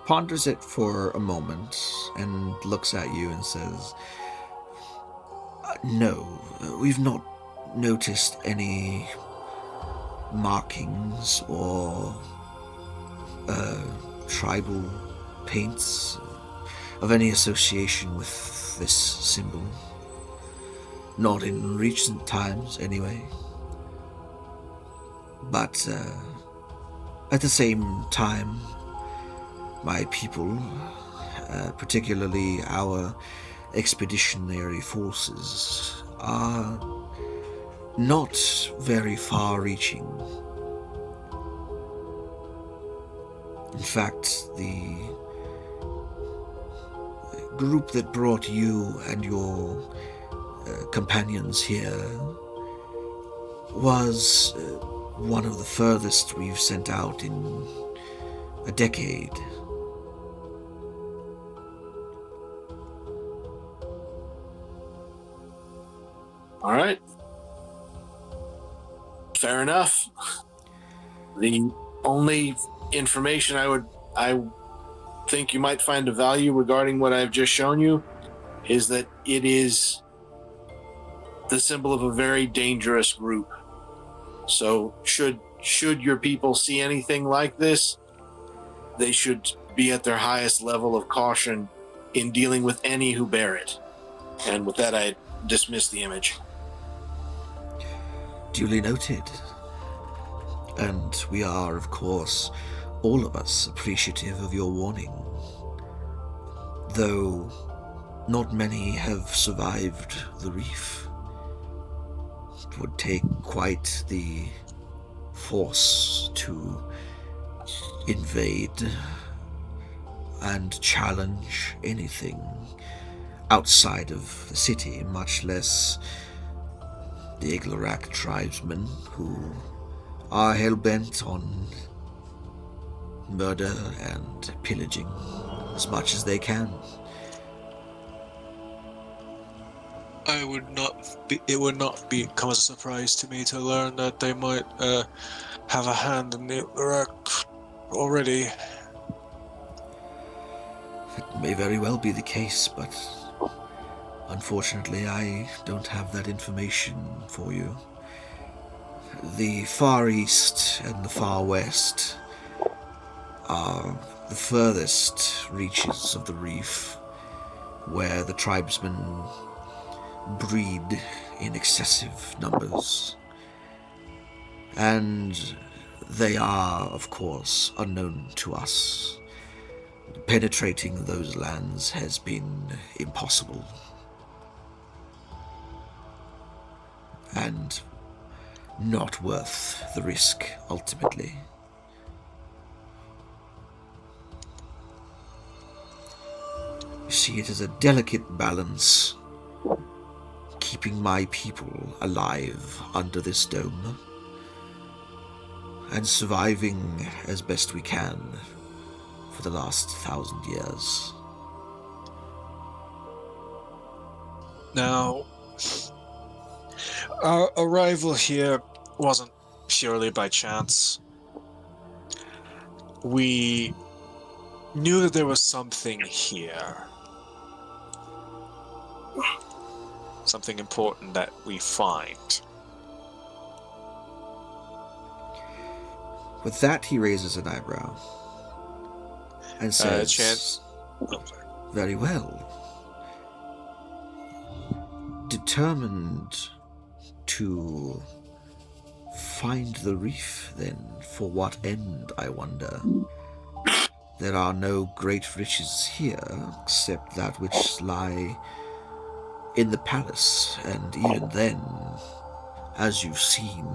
ponders it for a moment and looks at you and says, no, we've not noticed any markings or tribal paints of any association with this symbol. Not in recent times, anyway. But at the same time, my people, particularly our expeditionary forces, are not very far-reaching. In fact, the group that brought you and your companions here was one of the furthest we've sent out in a decade. All right. Fair enough. The only information I think you might find of value regarding what I've just shown you is that it is the symbol of a very dangerous group. So should your people see anything like this, they should be at their highest level of caution in dealing with any who bear it. And with that, I dismiss the image. Duly noted. And we are, of course, all of us appreciative of your warning. Though not many have survived the reef. It would take quite the force to invade and challenge anything outside of the city, much less the Iglorak tribesmen who are hell-bent on murder and pillaging as much as they can. It would not come as a surprise to me to learn that they might have a hand in the Iraq already. It may very well be the case, but unfortunately I don't have that information for you. The Far East and the Far West are the furthest reaches of the reef, where the tribesmen breed in excessive numbers. And they are, of course, unknown to us. Penetrating those lands has been impossible. And not worth the risk, ultimately. You see, it is a delicate balance, keeping my people alive under this dome, and surviving as best we can for the last 1,000 years. Now, our arrival here wasn't purely by chance. We knew that there was something here. Something important that we find. With that, he raises an eyebrow and says, Chance. Oh, sorry. very well. Determined to find the reef, then, for what end, I wonder? There are no great riches here, except that which lie in the palace, and even then, as you've seen,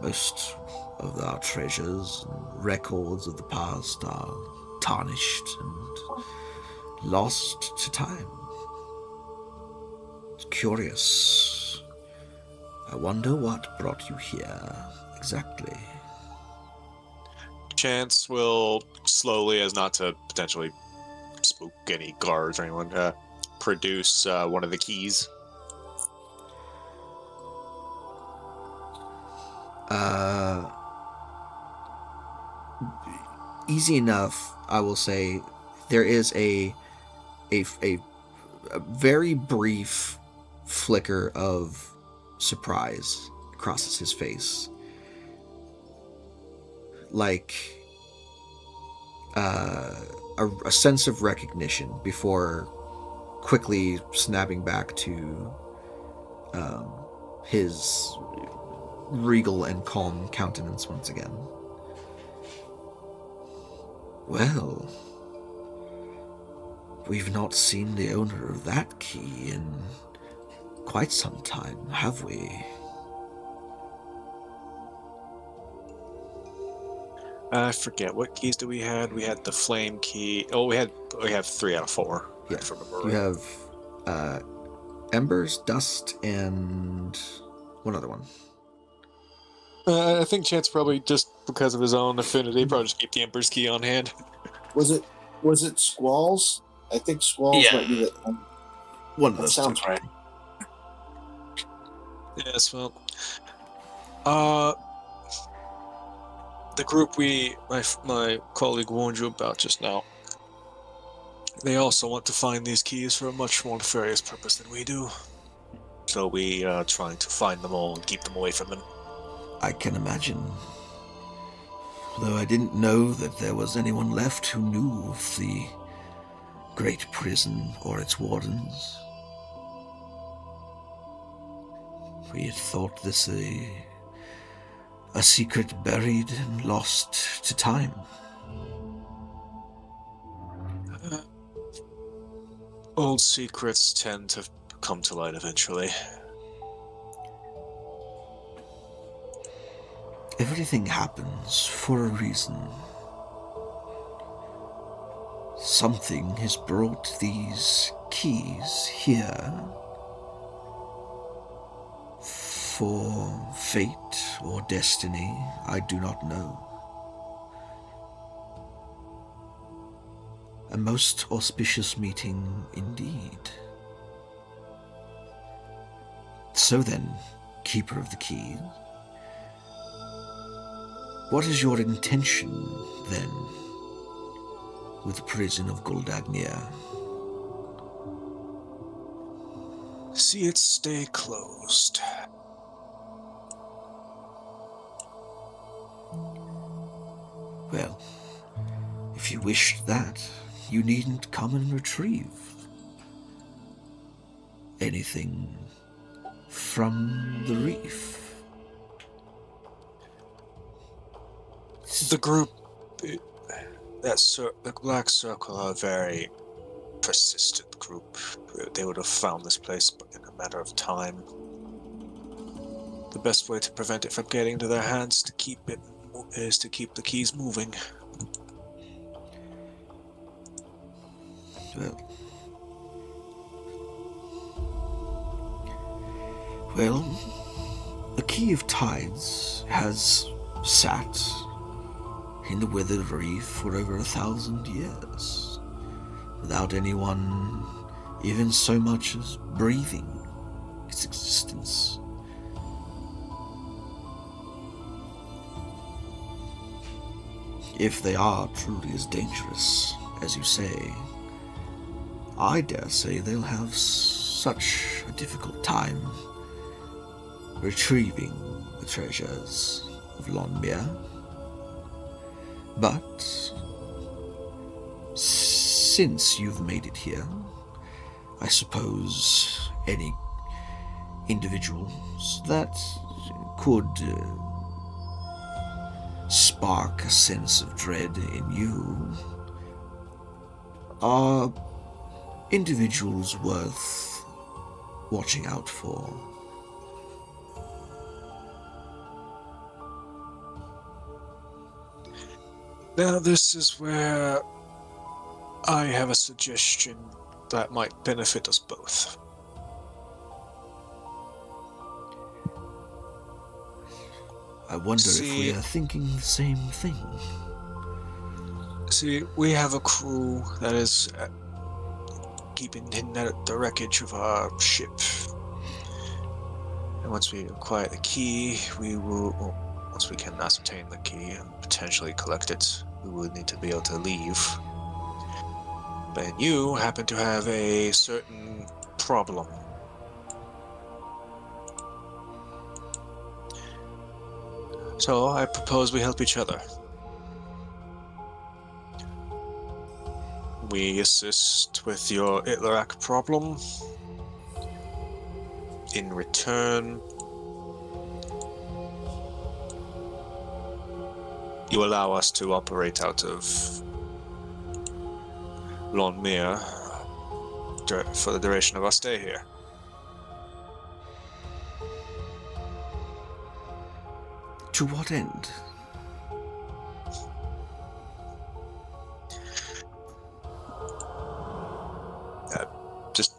most of our treasures and records of the past are tarnished and lost to time. It's curious. I wonder what brought you here exactly. Chance will slowly, as not to potentially spook any guards or anyone, produce one of the keys. Easy enough, I will say. There is a very brief flicker of surprise crosses his face, like a sense of recognition before quickly snapping back to his regal and calm countenance once again. Well, we've not seen the owner of that key in quite some time, have we? I forget, what keys do we had? We had the flame key. Oh, we have 3 out of 4. Yeah. If I remember You right. have embers, dust, and one other one. I think Chance probably, just because of his own affinity, probably just keep the Emperor's key on hand. Was it Squalls? I think Squalls Yeah. might be the One of that those sounds two. right. Yes, well, the group my colleague warned you about just now, they also want to find these keys for a much more nefarious purpose than we do. So we are trying to find them all and keep them away from them. I can imagine. Though I didn't know that there was anyone left who knew of the great prison or its wardens. We had thought this a secret buried and lost to time. Old secrets tend to come to light eventually. Everything happens for a reason. Something has brought these keys here. For fate or destiny, I do not know. A most auspicious meeting indeed. So then, Keeper of the Keys, what is your intention, then, with the prison of Goldagnir? See it stay closed. Well, if you wish that, you needn't come and retrieve anything from the reef. The group, the Black Circle, are a very persistent group. They would have found this place in a matter of time. The best way to prevent it from getting into their hands is to keep the keys moving. Well, the Key of Tides has sat in the withered reef for over 1,000 years, without anyone even so much as breathing its existence. If they are truly as dangerous as you say, I dare say they'll have such a difficult time retrieving the treasures of Lonnmir. But since you've made it here, I suppose any individuals that could spark a sense of dread in you are individuals worth watching out for. Now, this is where I have a suggestion that might benefit us both. I wonder if we are thinking the same thing. See, we have a crew that is keeping hidden at the wreckage of our ship. And once we acquire the key, once we can ascertain the key and potentially collect it, we will need to be able to leave. But you happen to have a certain problem. So I propose we help each other. We assist with your Itlarak problem. In return, you allow us to operate out of Lonnmir for the duration of our stay here. To what end? Just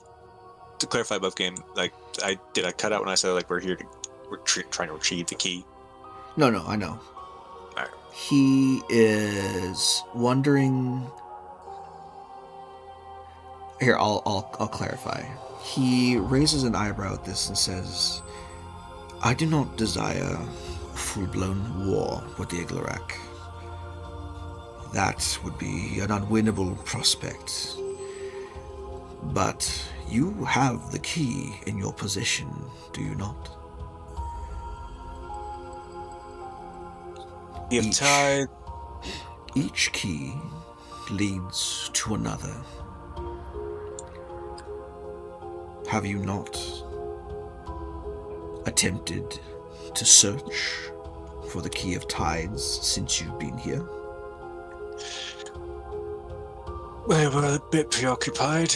to clarify above game, like, I cut out when I said, like, we're here to trying to retrieve the key? No, I know. Right. He is wondering. Here, I'll clarify. He raises an eyebrow at this and says, I do not desire a full-blown war with the Iglarak. That would be an unwinnable prospect. But you have the key in your possession, do you not? Each key leads to another. Have you not attempted to search for the Key of Tides since you've been here? We were a bit preoccupied.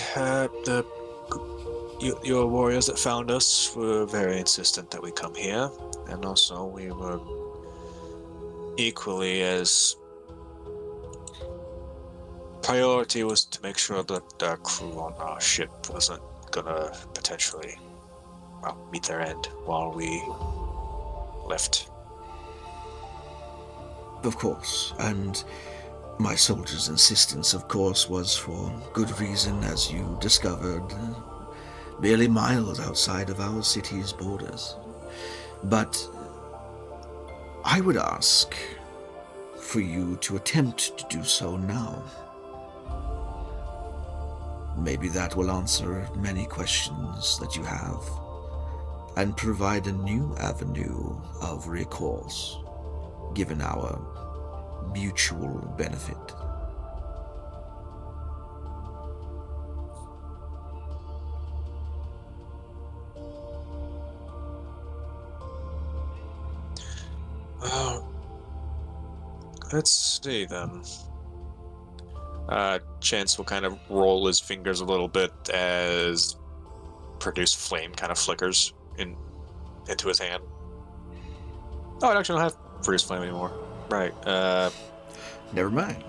Your warriors that found us were very insistent that we come here, and also we were equally as priority was to make sure that the crew on our ship wasn't gonna potentially, meet their end while we left. Of course, and my soldiers' insistence, of course, was for good reason, as you discovered, barely miles outside of our city's borders. But I would ask for you to attempt to do so now. Maybe that will answer many questions that you have and provide a new avenue of recourse, given our mutual benefit. Let's see then. Chance will kind of roll his fingers a little bit as produced flame kind of flickers into his hand. Oh, it actually don't have produced flame anymore. Right. Never mind.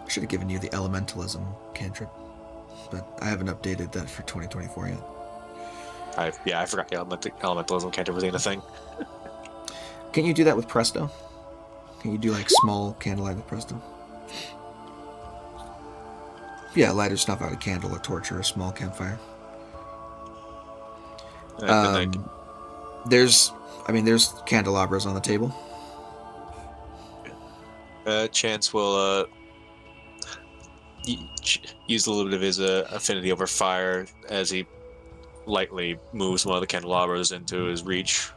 I should have given you the elementalism cantrip, but I haven't updated that for 2024 yet. I forgot the elementalism cantrip was even a thing. Can't you do that with Presto? Can you do like small candlelight with Presto? Yeah, light or snuff out a candle, a torch, or a small campfire. There's candelabras on the table. Chance will use a little bit of his affinity over fire as he lightly moves one of the candelabras into his reach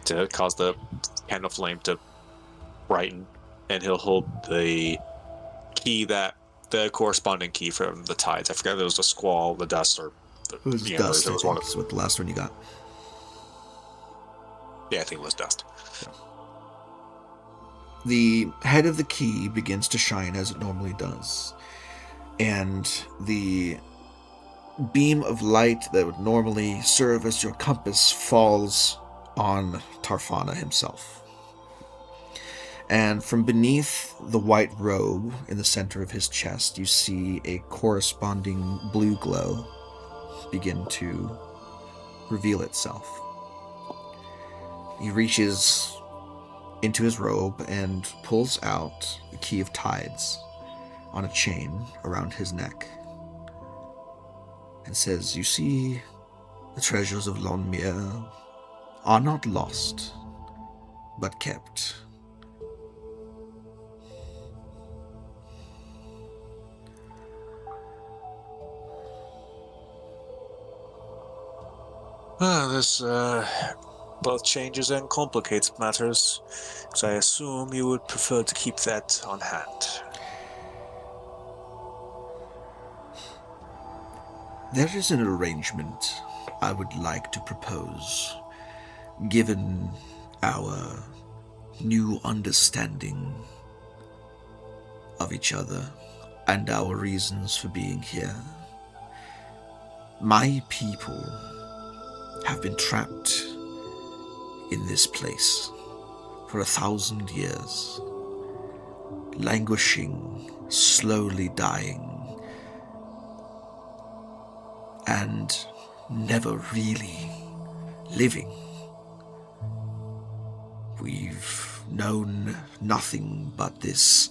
to cause the candle flame to brighten, and he'll hold the key the corresponding key from the tides. I forget if it was the squall, the dust, or It was the dust. embers. It I was think one of is what the last one you got. I think it was dust. The head of the key begins to shine as it normally does, and the beam of light that would normally serve as your compass falls on Tarfana himself. And from beneath the white robe in the center of his chest, you see a corresponding blue glow begin to reveal itself. He reaches into his robe and pulls out the key of tides on a chain around his neck and says, "You see, the treasures of Lonnmir are not lost, but kept." This both changes and complicates matters, so I assume you would prefer to keep that on hand. There is an arrangement I would like to propose, given our new understanding of each other and our reasons for being here. My people have been trapped in this place for 1,000 years, languishing, slowly dying, and never really living. We've known nothing but this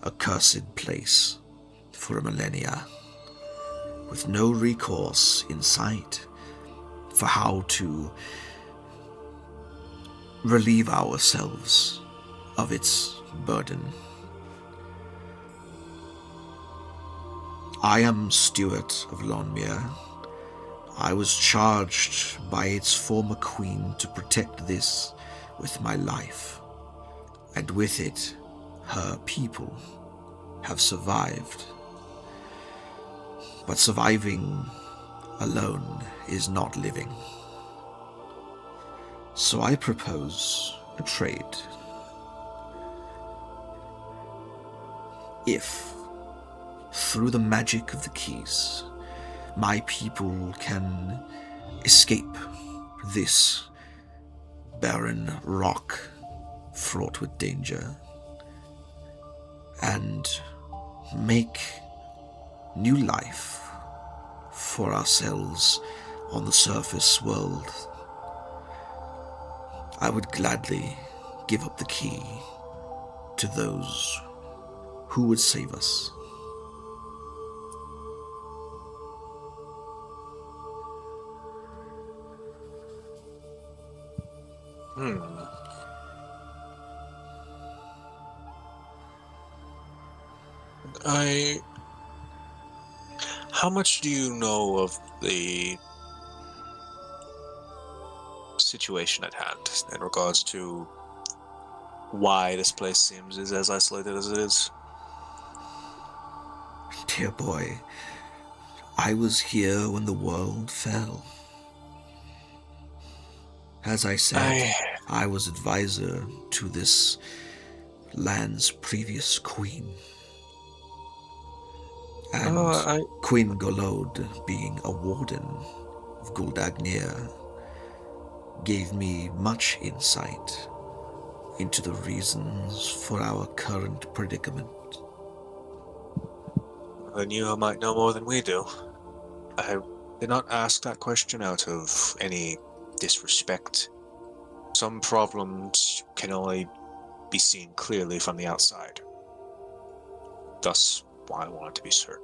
accursed place for a millennia, with no recourse in sight for how to relieve ourselves of its burden. I am steward of Lonnmir. I was charged by its former queen to protect this with my life, and with it, her people have survived. But surviving alone is not living. So I propose a trade. If, through the magic of the keys, my people can escape this barren rock fraught with danger and make new life for ourselves on the surface world, I would gladly give up the key to those who would save us. How much do you know of the situation at hand in regards to why this place seems is as isolated as it is? Dear boy, I was here when the world fell. As I said, I was advisor to this land's previous queen. And Queen Golod, being a warden of Guldagnir, gave me much insight into the reasons for our current predicament. Then you might know more than we do. I did not ask that question out of any disrespect. Some problems can only be seen clearly from the outside. Thus, why I wanted to be certain.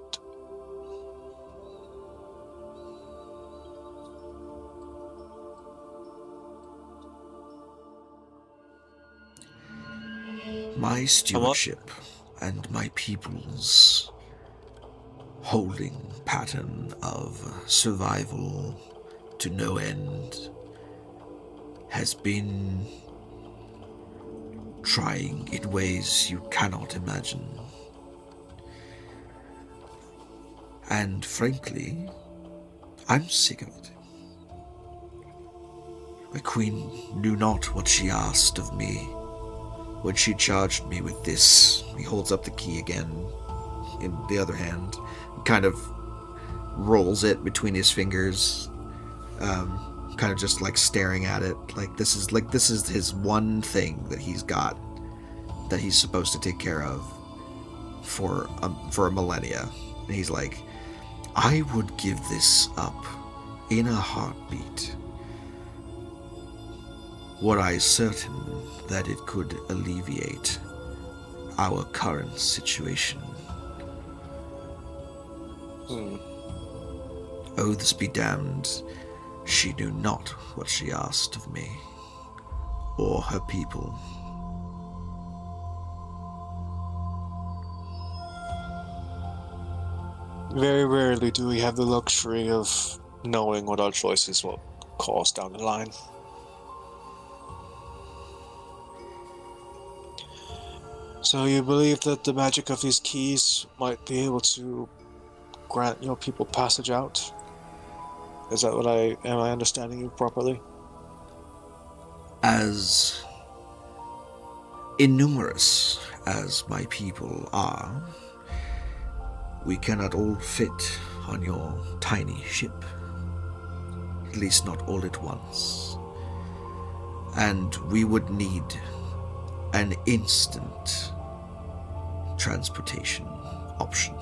My stewardship and my people's holding pattern of survival to no end has been trying in ways you cannot imagine. And frankly, I'm sick of it. My queen knew not what she asked of me when she charged me with this. He holds up the key again in the other hand, kind of rolls it between his fingers, kind of just like staring at it, like this is his one thing that he's got that he's supposed to take care of for a millennia. And he's like, I would give this up in a heartbeat. Were I certain that it could alleviate our current situation. Oaths be damned, she knew not what she asked of me, or her people. Very rarely do we have the luxury of knowing what our choices will cost down the line. So you believe that the magic of these keys might be able to grant your people passage out? Is that am I understanding you properly? As innumerous as my people are, we cannot all fit on your tiny ship. At least not all at once. And we would need an instant transportation option.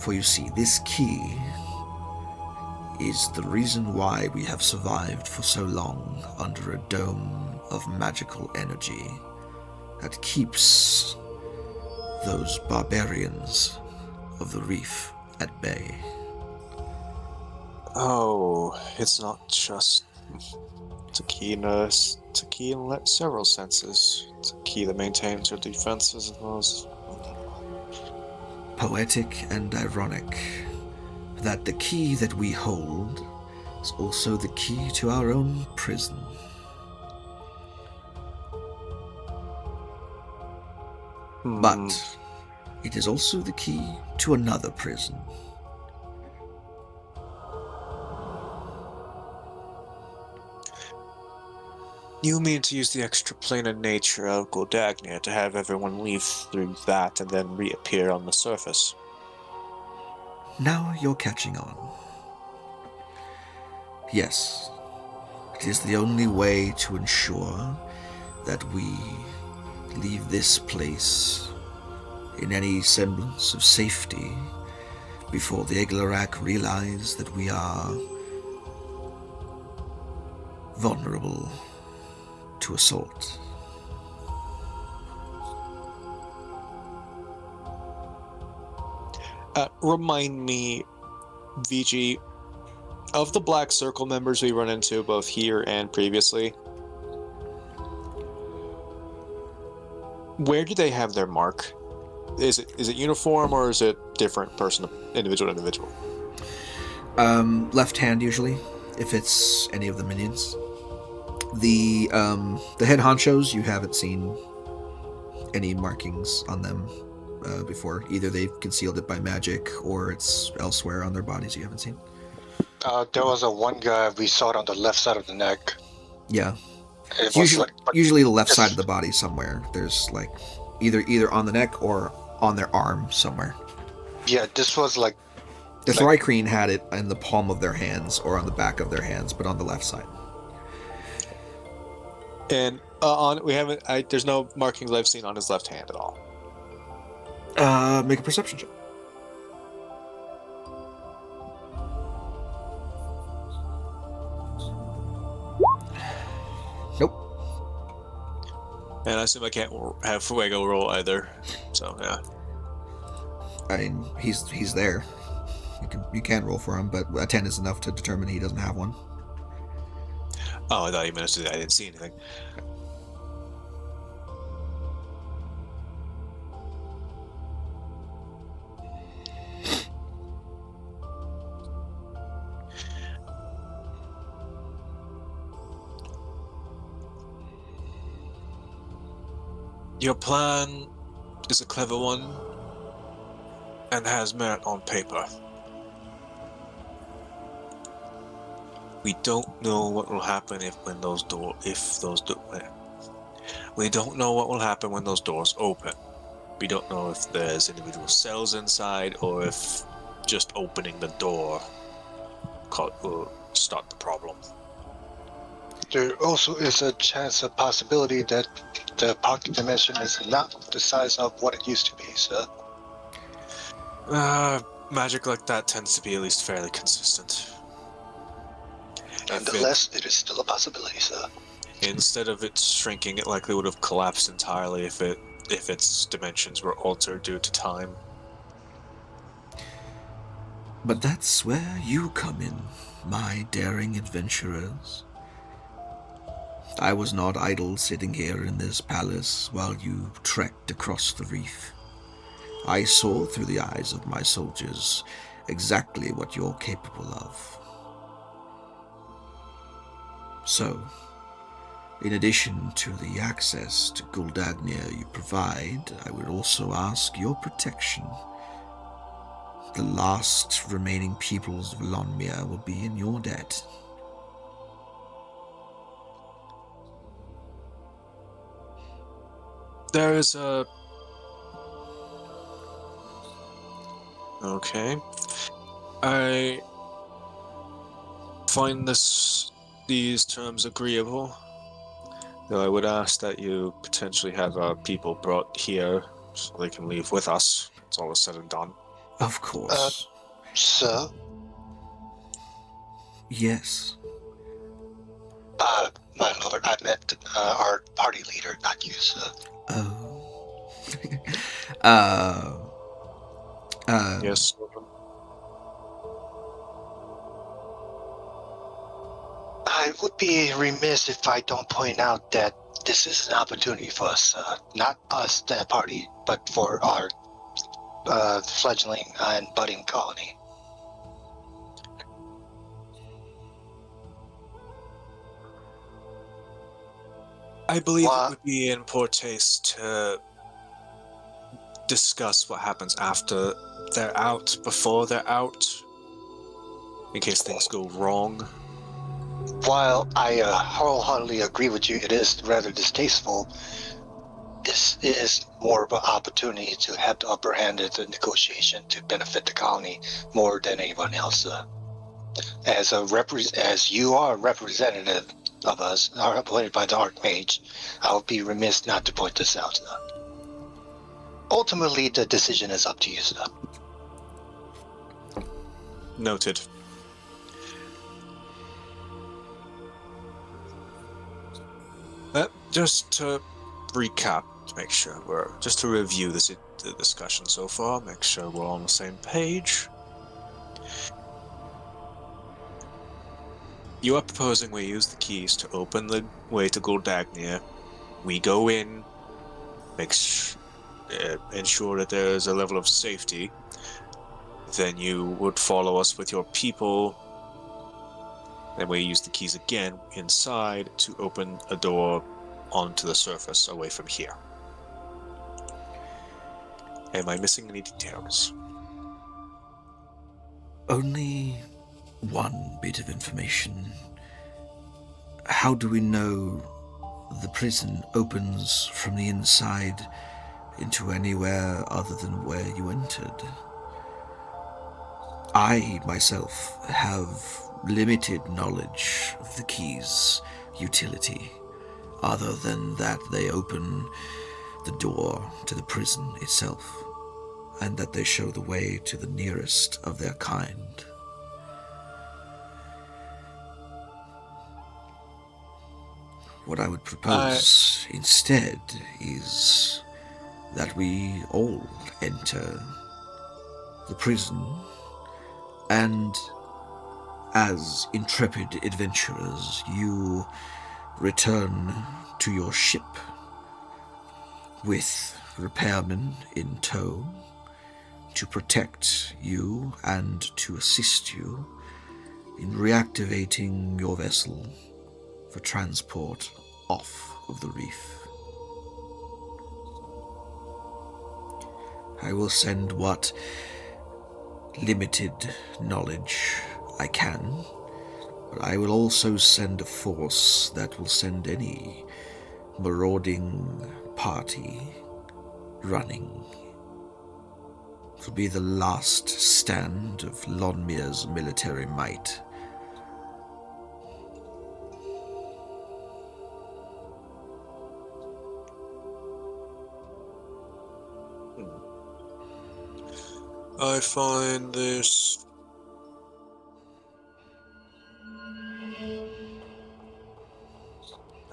For you see, this key is the reason why we have survived for so long under a dome of magical energy that keeps those barbarians of the reef at bay. Oh, it's not just it's a key in several senses. It's a key that maintains your defenses as well as... Poetic and ironic that the key that we hold is also the key to our own prison. But it is also the key to another prison. You mean to use the extraplanar nature of Goldagnir to have everyone leave through that and then reappear on the surface? Now you're catching on. Yes, it is the only way to ensure that we leave this place in any semblance of safety before the Eglarak realize that we are vulnerable to assault. Remind me, VG, of the Black Circle members we run into both here and previously, where do they have their mark? Is it uniform or is it different person, individual to individual? Left hand usually, if it's any of the minions. The head honchos, you haven't seen any markings on them before. Either they've concealed it by magic or it's elsewhere on their bodies you haven't seen. There was one guy we saw it on the left side of the neck. Yeah. It It's was usually the left side of the body somewhere. There's like either on the neck or on their arm somewhere. Yeah, this was like... The Thrycreen had it in the palm of their hands or on the back of their hands, but on the left side. And there's no markings I've seen on his left hand at all. Make a perception check. Nope. And I assume I can't have Fuego roll either. So yeah. I mean, he's there. You can roll for him, but a 10 is enough to determine he doesn't have one. Oh, I thought you meant to say I didn't see anything. Your plan is a clever one and has merit on paper. We don't know what will happen we don't know what will happen when those doors open. We don't know if there's individual cells inside or if just opening the door will start the problem. There also is a possibility that the pocket dimension is not the size of what it used to be, sir. Magic like that tends to be at least fairly consistent. Nonetheless, it is still a possibility, sir. Instead of it shrinking, it likely would have collapsed entirely if its dimensions were altered due to time. But that's where you come in, my daring adventurers. I was not idle sitting here in this palace while you trekked across the reef. I saw through the eyes of my soldiers exactly what you're capable of. So, in addition to the access to Guldagnir you provide, I would also ask your protection. The last remaining peoples of Lonnmir will be in your debt. There is a... Okay. I find these terms agreeable, though I would ask that you potentially have our people brought here so they can leave with us. It's all said and done. Of course. Sir? Yes. My lord, I meant our party leader, not you, sir. Oh. Yes. I would be remiss if I don't point out that this is an opportunity for us, not us, the party, but for our fledgling and budding colony. I believe it would be in poor taste to discuss what happens after they're out, before they're out, in case things go wrong. While I wholeheartedly agree with you, it is rather distasteful. This is more of an opportunity to have the upper hand at the negotiation to benefit the colony more than anyone else. As you are a representative of us, appointed by the Archmage, I would be remiss not to point this out. Ultimately, the decision is up to you, sir. Noted. Just to recap, to make sure just to review the discussion so far, make sure we're all on the same page. You are proposing we use the keys to open the way to Guldagnir. We go in, ensure that there is a level of safety. Then you would follow us with your people. Then we use the keys again inside to open a door onto the surface away from here. Am I missing any details? Only one bit of information. How do we know the prison opens from the inside into anywhere other than where you entered? I, myself, have limited knowledge of the keys' utility, other than that they open the door to the prison itself, and that they show the way to the nearest of their kind. What I would propose instead is that we all enter the prison and, as intrepid adventurers, you return to your ship with repairmen in tow to protect you and to assist you in reactivating your vessel for transport off of the reef. I will send what limited knowledge I can, but I will also send a force that will send any marauding party running. It will be the last stand of Lonnmir's military might. I find this...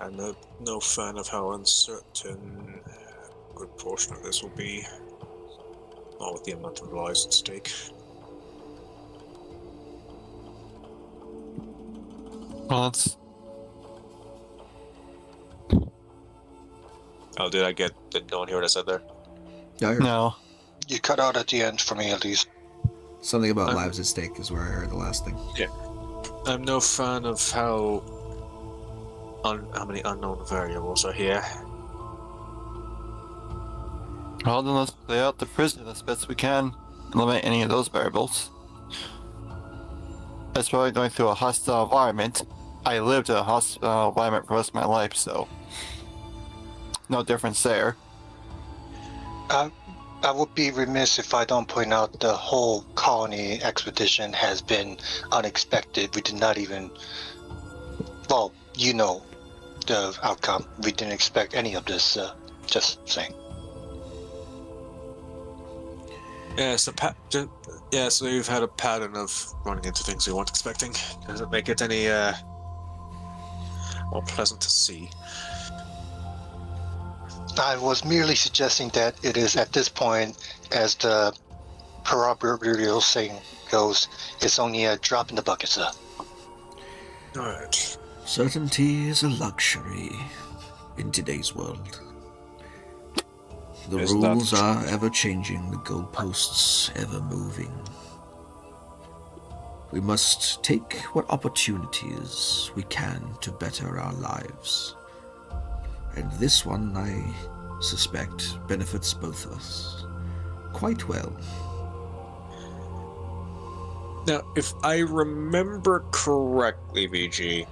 I'm no fan of how uncertain a good portion of this will be, not with the amount of lives at stake. Well, that's Oh, did no one hear what I said there? Yeah, I heard no. You cut out at the end for me, at least. something about I'm- lives at stake is where I heard the last thing. I'm no fan of how many unknown variables are here. Well, then let's play out the prison as best we can. Eliminate any of those variables. That's probably going through a hostile environment. I lived in a hostile environment for the rest of my life, so no difference there. I would be remiss if I don't point out the whole colony expedition has been unexpected. We did not even... Well, you know the outcome. We didn't expect any of this, just saying. Yeah, so you've had a pattern of running into things you weren't expecting. Does it make it any more pleasant to see? I was merely suggesting that it is at this point, as the proverbial saying goes, it's only a drop in the bucket, sir. Alright. Certainty is a luxury in today's world. The Isn't that rules the are ever changing, the goalposts ever moving. We must take what opportunities we can to better our lives. And this one, I suspect, benefits both of us quite well. Now, if I remember correctly, VG,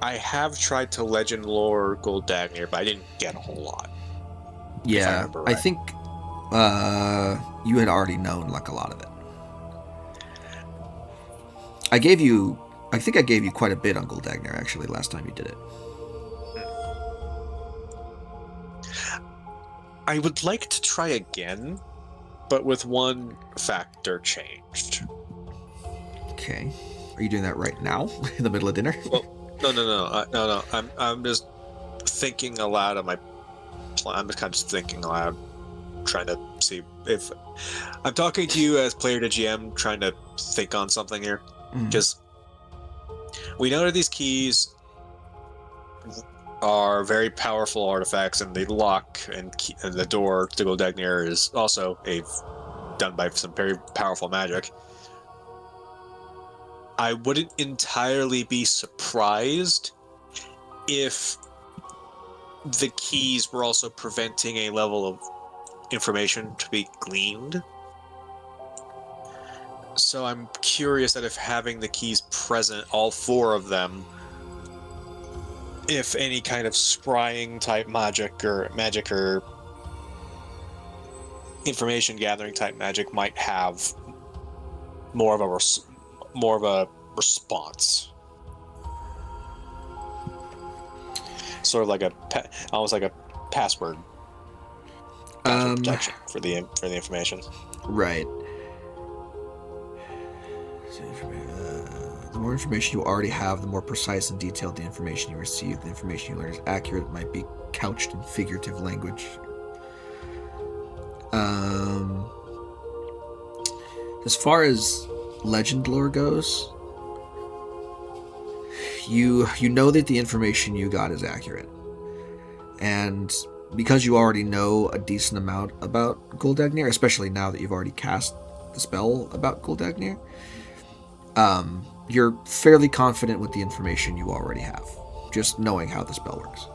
I have tried to legend lore Goldagnir, but I didn't get a whole lot. Yeah, remember I right. think you had already known like a lot of it. I think I gave you quite a bit on Goldagnir actually last time you did it. I would like to try again, but with one factor changed. Okay. Are you doing that right now in the middle of dinner? Well, no. I'm just thinking aloud on my plan. I'm just kind of just thinking aloud, trying to see if I'm talking to you as player to GM, trying to think on something here. Because we know that these keys are very powerful artifacts, and they lock, and the door to Goldagnir is also done by some very powerful magic. I wouldn't entirely be surprised if the keys were also preventing a level of information to be gleaned. So I'm curious that if having the keys present, all four of them, if any kind of scrying type magic or information gathering type magic might have more of a response, sort of like almost like a password protection for the information. Right. The more information you already have, the more precise and detailed the information you receive. The information you learn is accurate, might be couched in figurative language. As far as legend lore goes, you know that the information you got is accurate. And because you already know a decent amount about Goldagnir, especially now that you've already cast the spell about Goldagnir, you're fairly confident with the information you already have, just knowing how the spell works.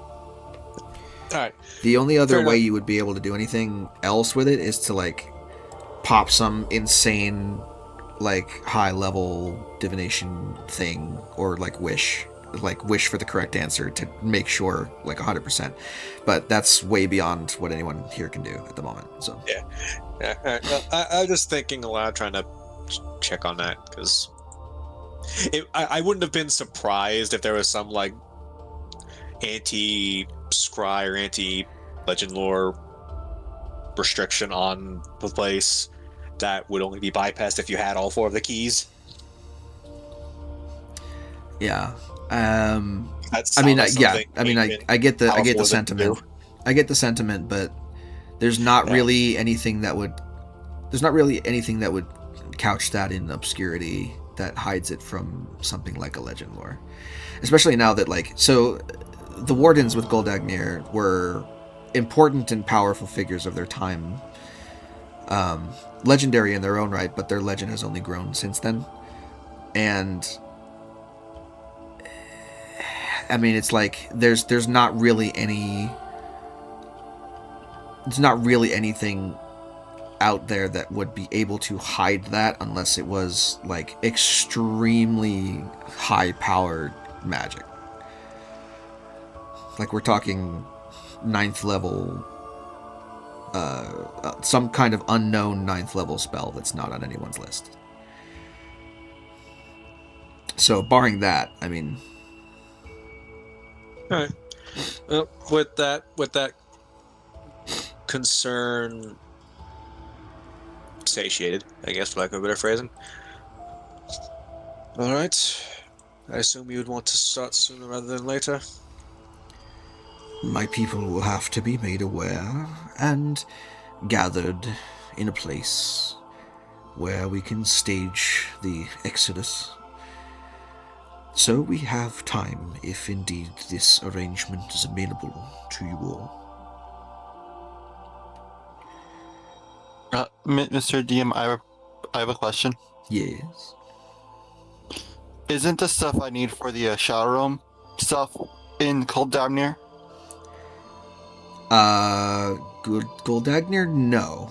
right. The only other Fair way enough. you would be able to do anything else with it is to like pop some insane like high level divination thing or like wish for the correct answer to make sure like 100%, but that's way beyond what anyone here can do at the moment. So Yeah. All right. Well, I was just thinking aloud, trying to check on that because I wouldn't have been surprised if there was some like anti-scry or anti-legend lore restriction on the place that would only be bypassed if you had all 4 of the keys. yeah, That I mean, sounds like something I get the powerful would sentiment. do. I get the sentiment, but there's not Yeah. really anything that would couch that in obscurity that hides it from something like a legend lore. Especially now that the wardens with Goldagnir were important and powerful figures of their time. Legendary in their own right, but their legend has only grown since then. And I mean, it's like there's not really anything out there that would be able to hide that unless it was like extremely high powered magic. Like we're talking 9th level, some kind of unknown 9th level spell that's not on anyone's list. So barring that, I mean, All right. Well, with that concern satiated, I guess, for lack of a better phrasing. All right. I assume you would want to start sooner rather than later. my people will have to be made aware and gathered in a place where we can stage the exodus. So we have time if indeed this arrangement is amenable to you all. Mr. DM, I have a question. Yes. Isn't the stuff I need for the shower room stuff in Goldagnir? Goldagnir, no.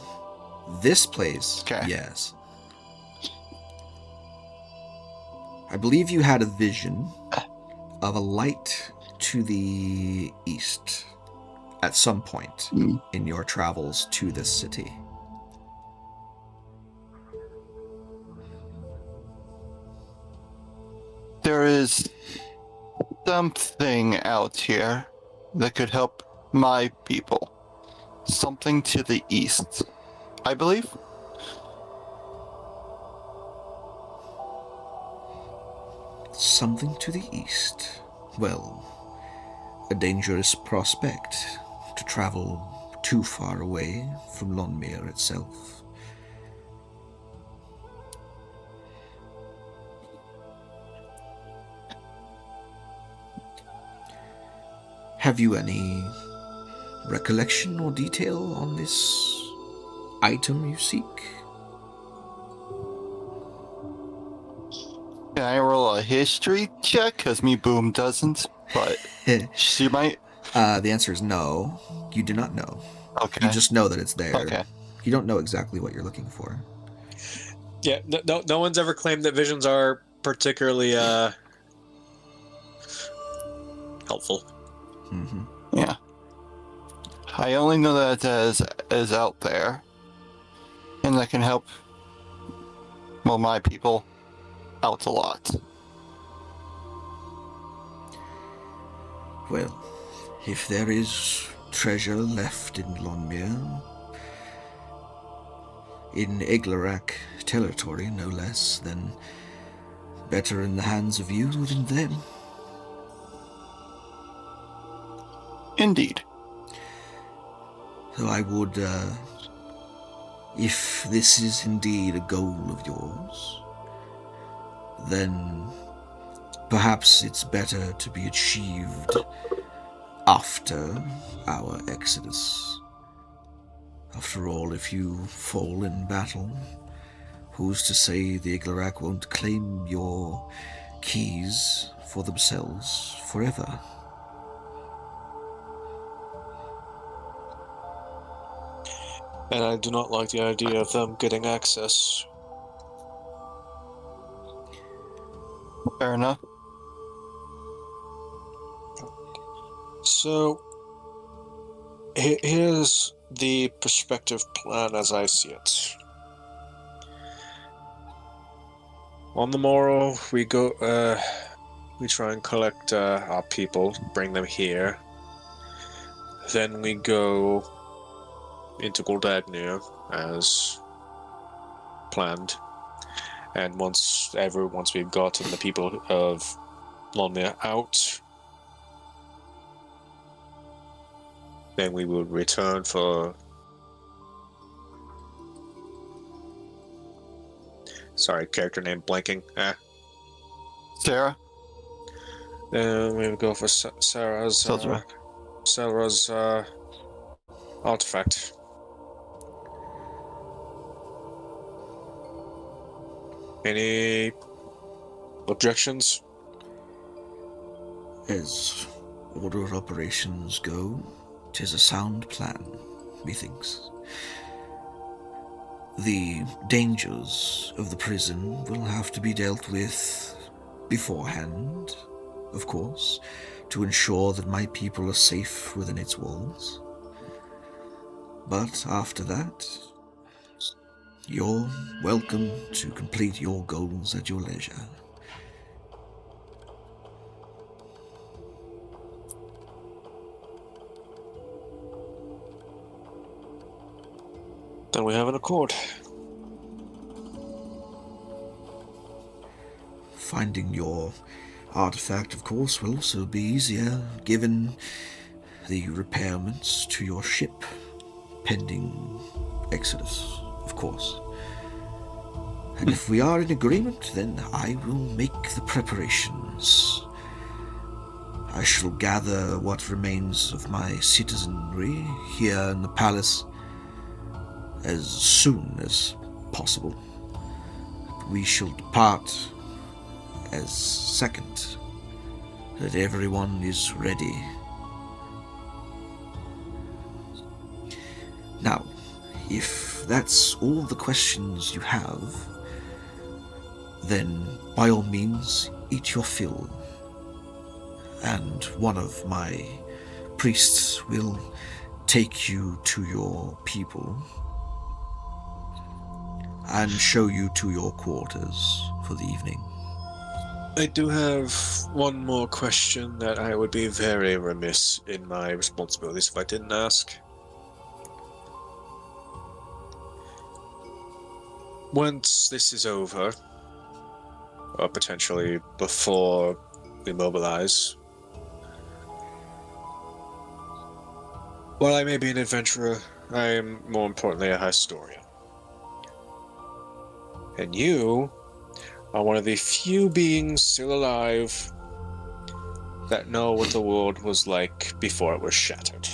This place, Okay. yes. I believe you had a vision of a light to the east at some point in your travels to this city. There is something out here that could help my people. Something to the east, I believe. Something to the east. Well, a dangerous prospect to travel too far away from Lonnmir itself. Have you any recollection or detail on this item you seek? Can I roll a history check? Because me boom doesn't, but she might. The answer is no. You do not know. Okay. You just know that it's there. Okay. You don't know exactly what you're looking for. Yeah, no one's ever claimed that visions are particularly helpful. Mm-hmm. Yeah. I only know that it is out there, and that can help, well, my people out a lot. Well, if there is treasure left in Lonnmir, in Eglarak territory no less, then better in the hands of you than them. Indeed. So I would, if this is indeed a goal of yours, then perhaps it's better to be achieved after our exodus. After all, if you fall in battle, who's to say the Iglarak won't claim your keys for themselves forever? And I do not like the idea of them getting access. Fair enough. So, here's the prospective plan as I see it. On the morrow, we try and collect our people, bring them here. Then we go into Lonnmir as planned. And once we've gotten the people of Lonnmir out, then we will return for... Sorry, character name blanking. Sarah? Then we will go for Sarah's artifact. Any objections? As order operations go, 'tis a sound plan, methinks. The dangers of the prison will have to be dealt with beforehand, of course, to ensure that my people are safe within its walls. But after that, you're welcome to complete your goals at your leisure. Then we have an accord. Finding your artifact, of course, will also be easier, given the repairments to your ship, pending Exodus, of course. And if we are in agreement, then I will make the preparations. I shall gather what remains of my citizenry here in the palace as soon as possible. We shall depart as second, that everyone is ready. Now, if that's all the questions you have, then by all means eat your fill, and one of my priests will take you to your people and show you to your quarters for the evening. I do have one more question that I would be very remiss in my responsibilities if I didn't ask. Once this is over, or potentially before we mobilize, while I may be an adventurer, I am more importantly a historian. And you are one of the few beings still alive that know what the world was like before it was shattered.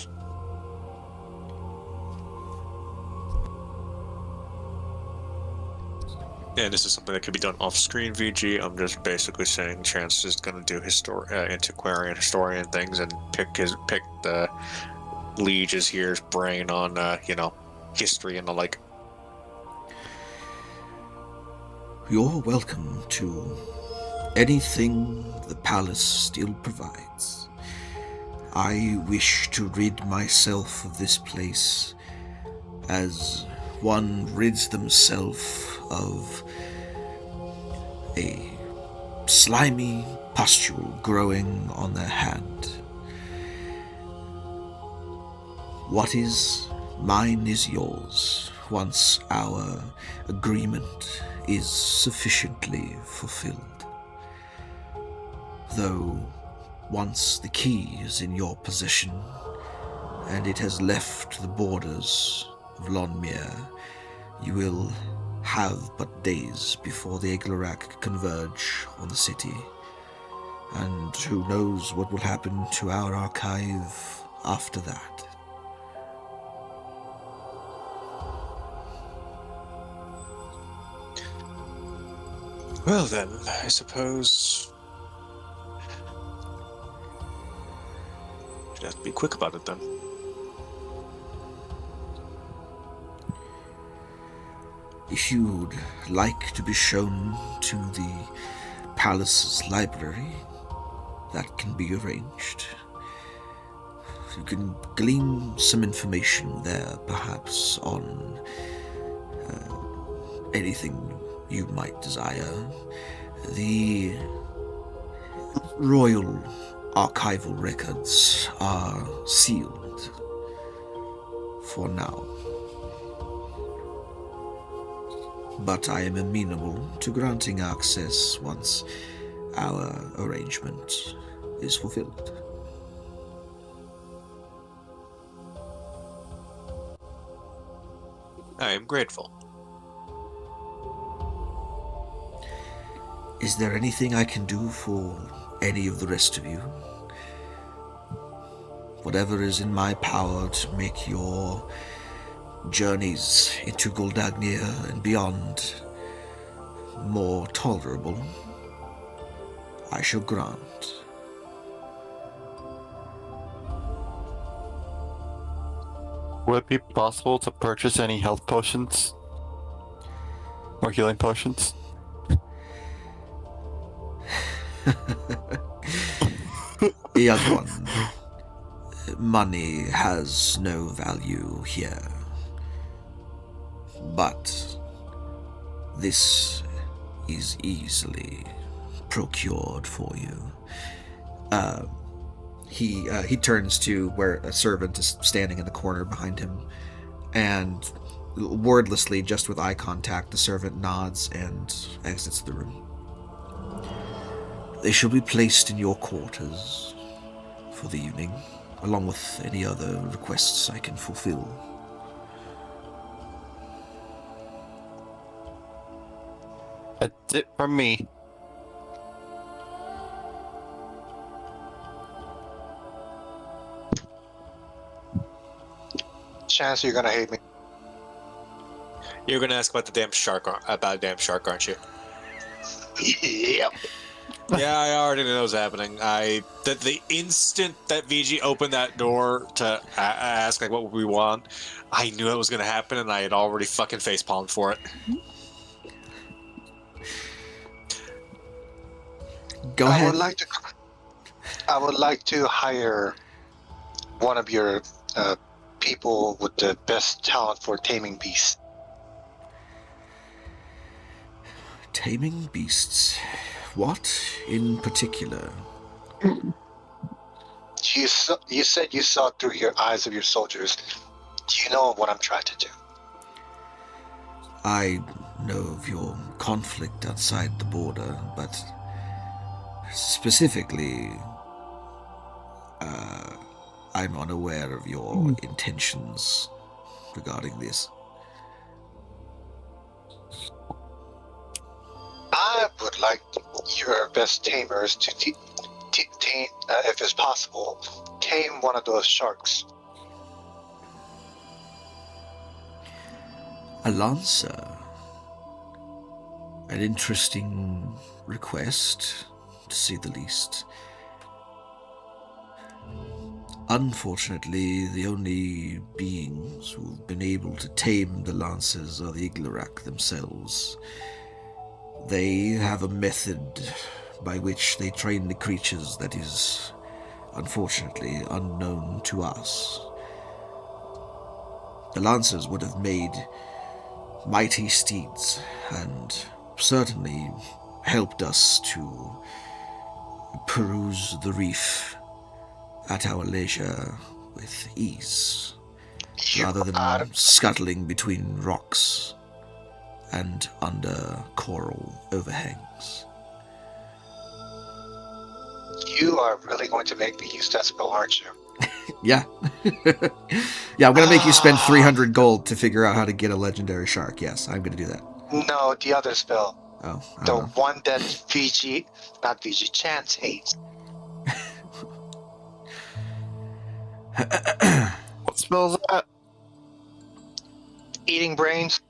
And this is something that could be done off-screen, VG. I'm just basically saying Chance is going to do antiquarian historian things and pick the liege's here's brain on history and the like. You're welcome to anything the palace still provides. I wish to rid myself of this place as one rids themselves of a slimy pustule growing on their hand. What is mine is yours once our agreement is sufficiently fulfilled. Though once the key is in your possession and it has left the borders of Lonnmir, you will have but days before the Eglarak converge on the city, and who knows what will happen to our archive after that. Well then, I suppose you have to be quick about it then. If you'd like to be shown to the palace's library, that can be arranged. You can glean some information there, perhaps, on anything you might desire. The royal archival records are sealed for now. But I am amenable to granting access once our arrangement is fulfilled. I am grateful. Is there anything I can do for any of the rest of you? Whatever is in my power to make your journeys into Goldagnir and beyond more tolerable, I shall grant. Would it be possible to purchase any health potions? Or healing potions? Young one, money has no value here. But this is easily procured for you. He turns to where a servant is standing in the corner behind him, and wordlessly, just with eye contact, the servant nods and exits the room. They shall be placed in your quarters for the evening, along with any other requests I can fulfill. That's it from me. Chance, you're gonna hate me. You're gonna ask about the damn shark, aren't you? Yep. Yeah, I already knew that was happening. The instant that VG opened that door to ask like what we want, I knew it was gonna happen, and I had already fucking facepalmed for it. Go ahead. I would like to hire one of your people with the best talent for taming beasts. Taming beasts. What in particular? You said you saw through your eyes of your soldiers. Do you know what I'm trying to do? I know of your conflict outside the border, but specifically, I'm unaware of your intentions regarding this. I would like your best tamers to tame, if it's possible, tame one of those sharks. A lancer. An interesting request, to say the least. Unfortunately, the only beings who've been able to tame the lancers are the Iglarak themselves. They have a method by which they train the creatures that is, unfortunately, unknown to us. The lancers would have made mighty steeds and certainly helped us to peruse the reef at our leisure with ease, rather than scuttling between rocks and under coral overhangs. You are really going to make me use that spell, aren't you? Yeah. Yeah, I'm going to make you spend 300 gold to figure out how to get a legendary shark. Yes, I'm going to do that. No, the other spell. Oh, I The don't know. one that Chance hates. What spell is that? Eating brains.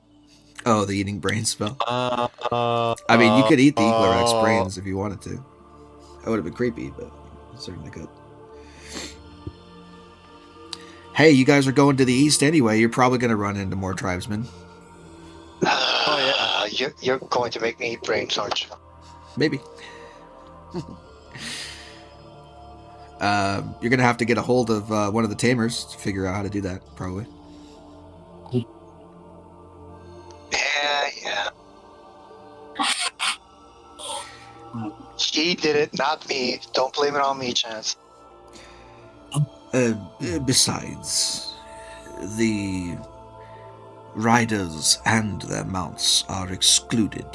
Oh, the eating brain spell? I I mean, you could eat the Iglarak's brains if you wanted to. That would have been creepy, but you certainly could. Hey, you guys are going to the east anyway. You're probably going to run into more tribesmen. Oh You're going to make me eat brains, aren't you? Maybe. You're gonna have to get a hold of one of the tamers to figure out how to do that, probably. Yeah. He did it, not me. Don't blame it on me, Chance. Besides, the riders and their mounts are excluded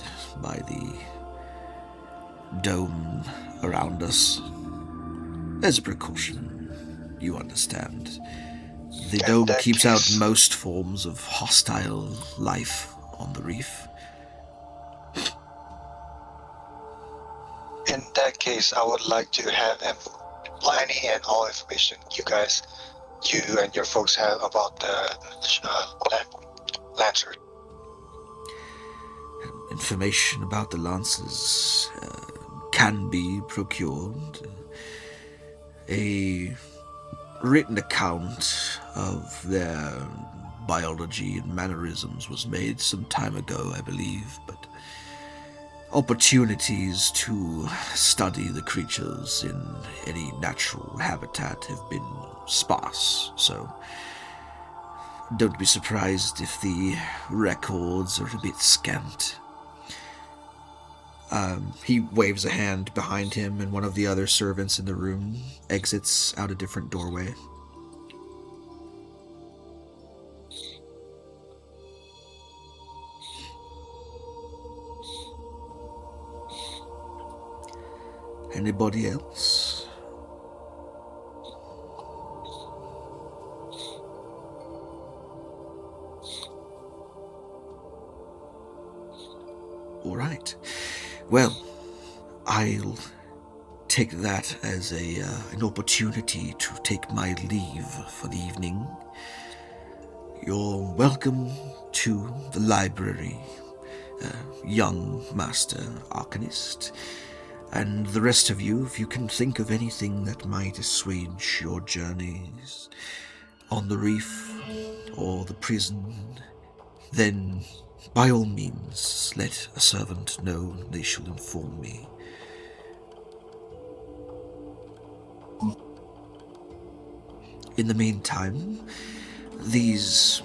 by the dome around us. As a precaution, you understand. The In dome that keeps out case- most forms of hostile life on the reef. In that case, I would like to have any and all information you and your folks have about the Lancer. Information about the Lancers can be procured. A written account of their biology and mannerisms was made some time ago, I believe, but opportunities to study the creatures in any natural habitat have been sparse, so don't be surprised if the records are a bit scant. He waves a hand behind him, and one of the other servants in the room exits out a different doorway. Anybody else? All right. Well, I'll take that as an opportunity to take my leave for the evening. You're welcome to the library, young Master Arcanist. And the rest of you, if you can think of anything that might assuage your journeys on the reef or the prison, then by all means let a servant know, they shall inform me. In the meantime, these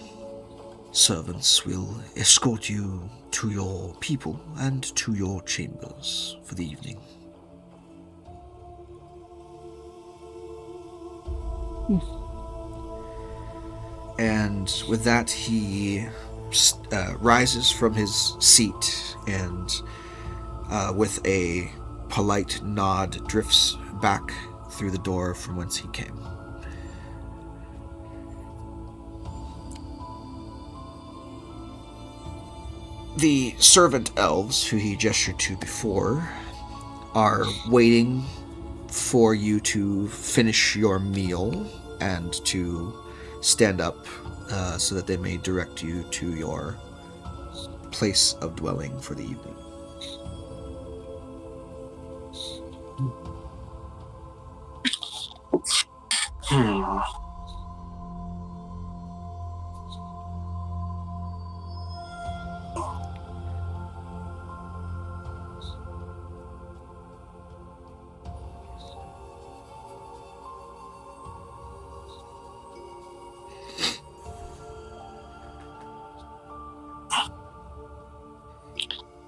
servants will escort you to your people and to your chambers for the evening. And with that, he rises from his seat and, with a polite nod, drifts back through the door from whence he came. The servant elves, who he gestured to before, are waiting for you to finish your meal and to stand up so that they may direct you to your place of dwelling for the evening.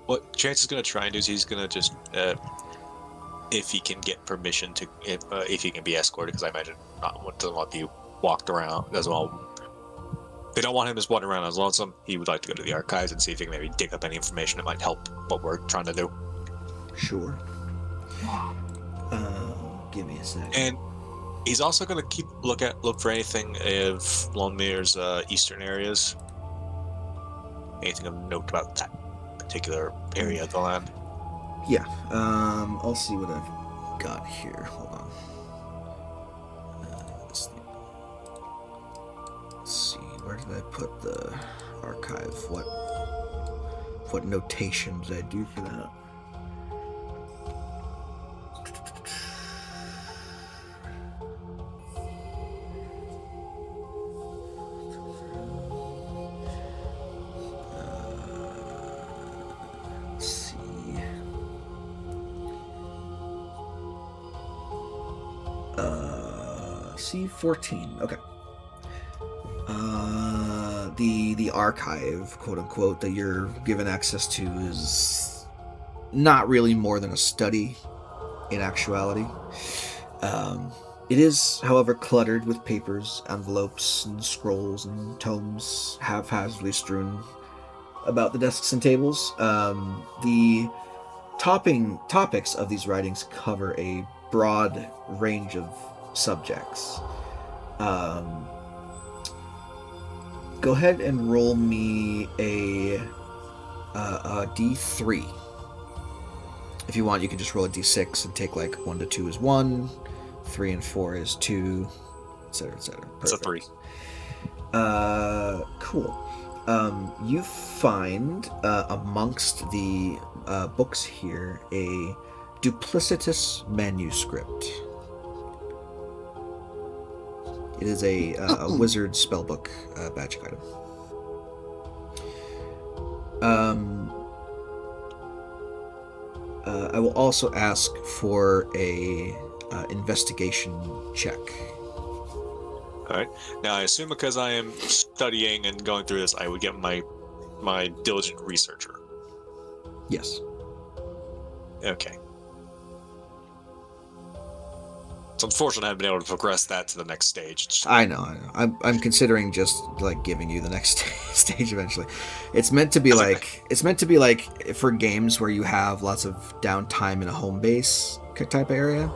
What Chance is going to try and do is he's going to just, if he can get permission to, if he can be escorted, because I imagine doesn't want to be walked around, doesn't want. They don't want him just wandering around as lonesome. He would like to go to the archives and see if he can maybe dig up any information that might help what we're trying to do. Sure. Give me a second. And he's also going to look for anything of Lonnmir's eastern areas. Anything of note about that particular area of the land? Yeah. I'll see what I've got here. Hold on. Let's see. Where did I put the archive? What notation did I do for that? DC 14. Okay. The archive, quote unquote, that you're given access to is not really more than a study in actuality. It is, however, cluttered with papers, envelopes, and scrolls and tomes haphazardly strewn about the desks and tables. The topics of these writings cover a broad range of subjects. Go ahead and roll me a D3. If you want, you can just roll a D6 and take like 1 to 2 is 1, 3 and 4 is 2, etc., etc. It's a 3. Cool. You find amongst the books here a duplicitous manuscript. It is a wizard spellbook magic item. I will also ask for a investigation check. All right. Now, I assume because I am studying and going through this, I would get my diligent researcher. Yes. Okay. It's unfortunate I haven't been able to progress that to the next stage. I know. I'm considering just like giving you the next stage eventually. It's meant to be like for games where you have lots of downtime in a home base type of area.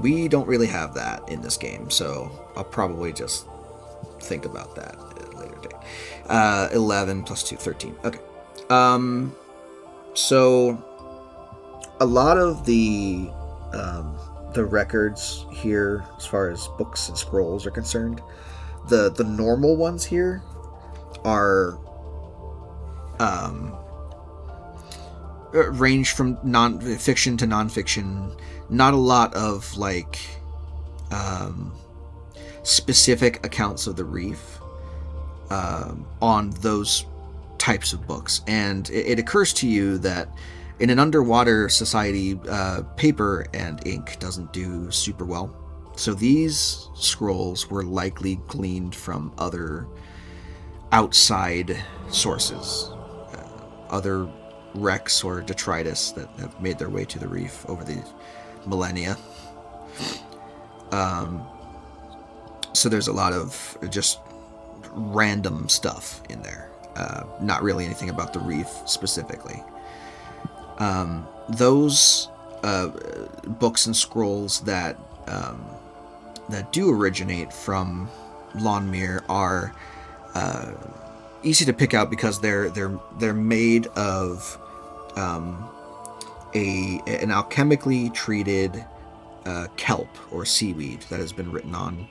We don't really have that in this game, so I'll probably just think about that at a later date. 11 plus 2, 13. Okay. So a lot of the records here, as far as books and scrolls are concerned, the normal ones here are range from non-fiction to non-fiction. Not a lot of like specific accounts of the reef on those types of books, and it occurs to you that in an underwater society, paper and ink doesn't do super well. So these scrolls were likely gleaned from other outside sources, other wrecks or detritus that have made their way to the reef over the millennia. So there's a lot of just random stuff in there, not really anything about the reef specifically. Those books and scrolls that do originate from Lonnmir are easy to pick out because they're made of an alchemically treated kelp or seaweed that has been written on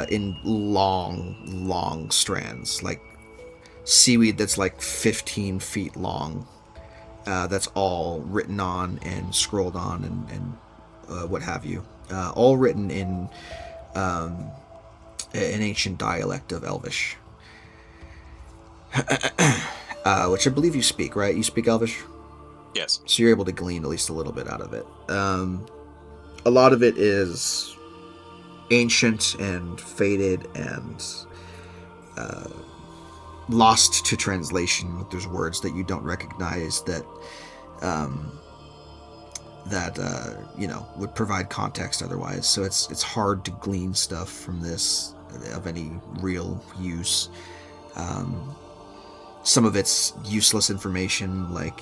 in long strands, like seaweed that's like 15 feet long. That's all written on and scrolled on and what have you. All written in an ancient dialect of Elvish. Which I believe you speak, right? You speak Elvish? Yes. So you're able to glean at least a little bit out of it. A lot of it is ancient and faded and lost to translation. There's words that you don't recognize that would provide context otherwise. So it's hard to glean stuff from this of any real use. Some of it's useless information, like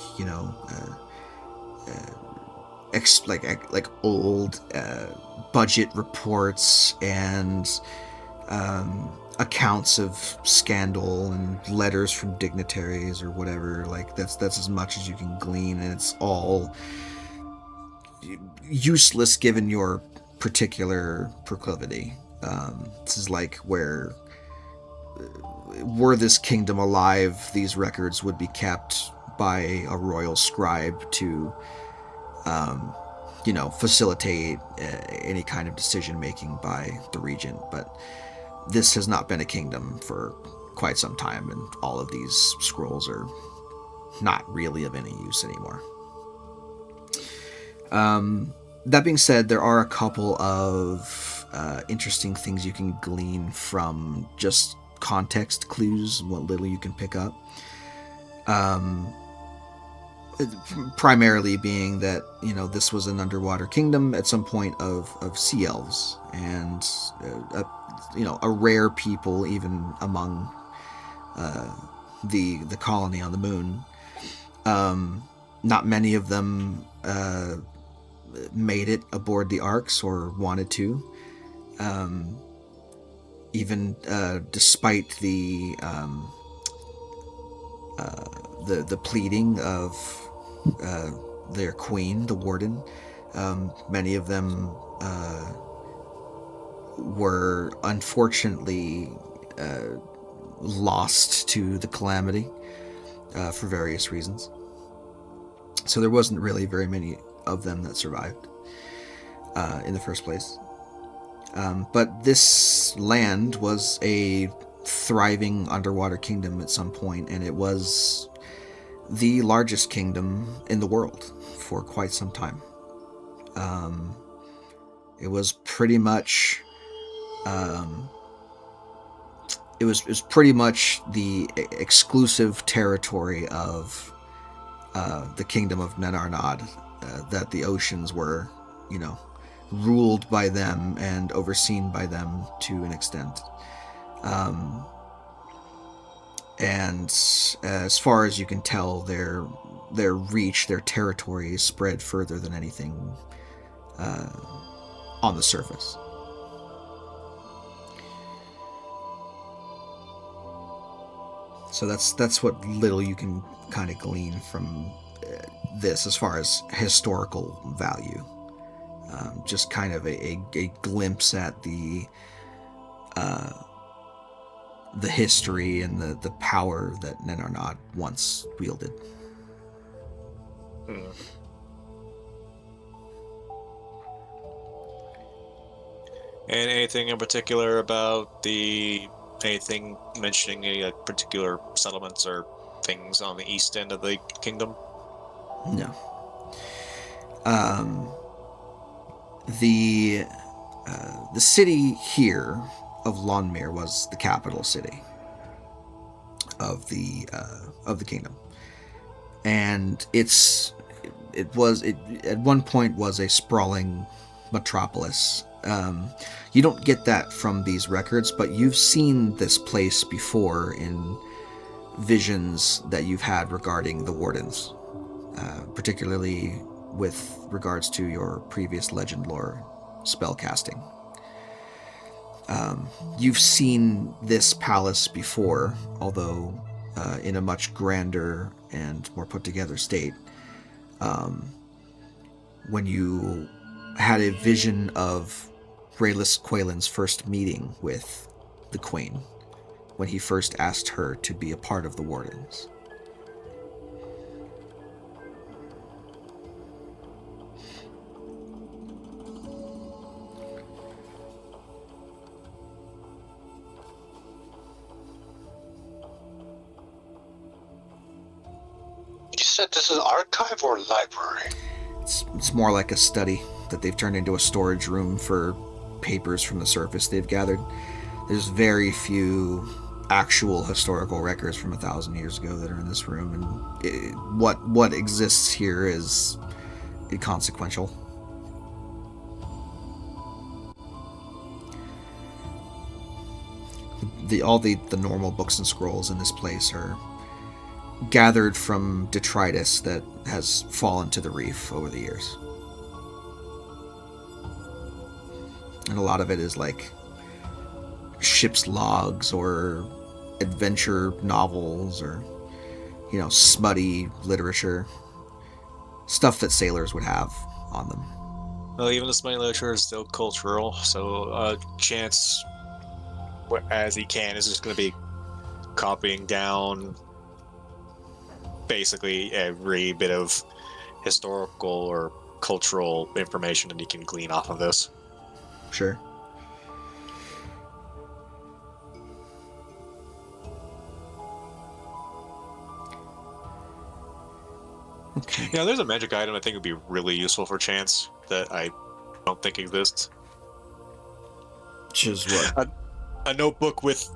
like old budget reports and accounts of scandal and letters from dignitaries or whatever. Like that's as much as you can glean, and it's all useless given your particular proclivity. This is like where, were this kingdom alive, these records would be kept by a royal scribe to facilitate any kind of decision making by the regent. But this has not been a kingdom for quite some time, and all of these scrolls are not really of any use anymore. That being said, there are a couple of interesting things you can glean from just context clues, what little you can pick up. Primarily being that, this was an underwater kingdom at some point of sea elves, and a rare people even among the colony on the moon. Not many of them made it aboard the arcs or wanted to. Even despite the pleading of their queen, the warden, many of them were unfortunately lost to the calamity for various reasons. So there wasn't really very many of them that survived in the first place. But this land was a thriving underwater kingdom at some point, and it was the largest kingdom in the world for quite some time. It was pretty much it was pretty much the exclusive territory of the kingdom of Nenarnad, that the oceans were, ruled by them and overseen by them to an extent. And as far as you can tell, their reach, their territory is spread further than anything on the surface. So that's what little you can kind of glean from this as far as historical value. Just kind of a glimpse at the history and the power that Nenarnad once wielded. And anything in particular about anything mentioning any particular settlements or things on the east end of the kingdom? No. The city here of Lonnmir was the capital city of the kingdom, and it at one point was a sprawling metropolis. You don't get that from these records, but you've seen this place before in visions that you've had regarding the wardens, particularly with regards to your previous legend lore spellcasting. You've seen this palace before, although in a much grander and more put together state. When you had a vision of Raylus Quaylen's first meeting with the Queen, when he first asked her to be a part of the Wardens. You said this is archive or library? It's more like a study that they've turned into a storage room for papers from the surface they've gathered. There's very few actual historical records from 1,000 years ago that are in this room, and what exists here is inconsequential. All the normal books and scrolls in this place are gathered from detritus that has fallen to the reef over the years. And a lot of it is like ship's logs or adventure novels or, smutty literature. Stuff that sailors would have on them. Well, even the smutty literature is still cultural, so Chance, as he can, is just going to be copying down basically every bit of historical or cultural information that he can glean off of this. Sure. Okay. Yeah, there's a magic item I think would be really useful for Chance that I don't think exists. Which is what? A notebook with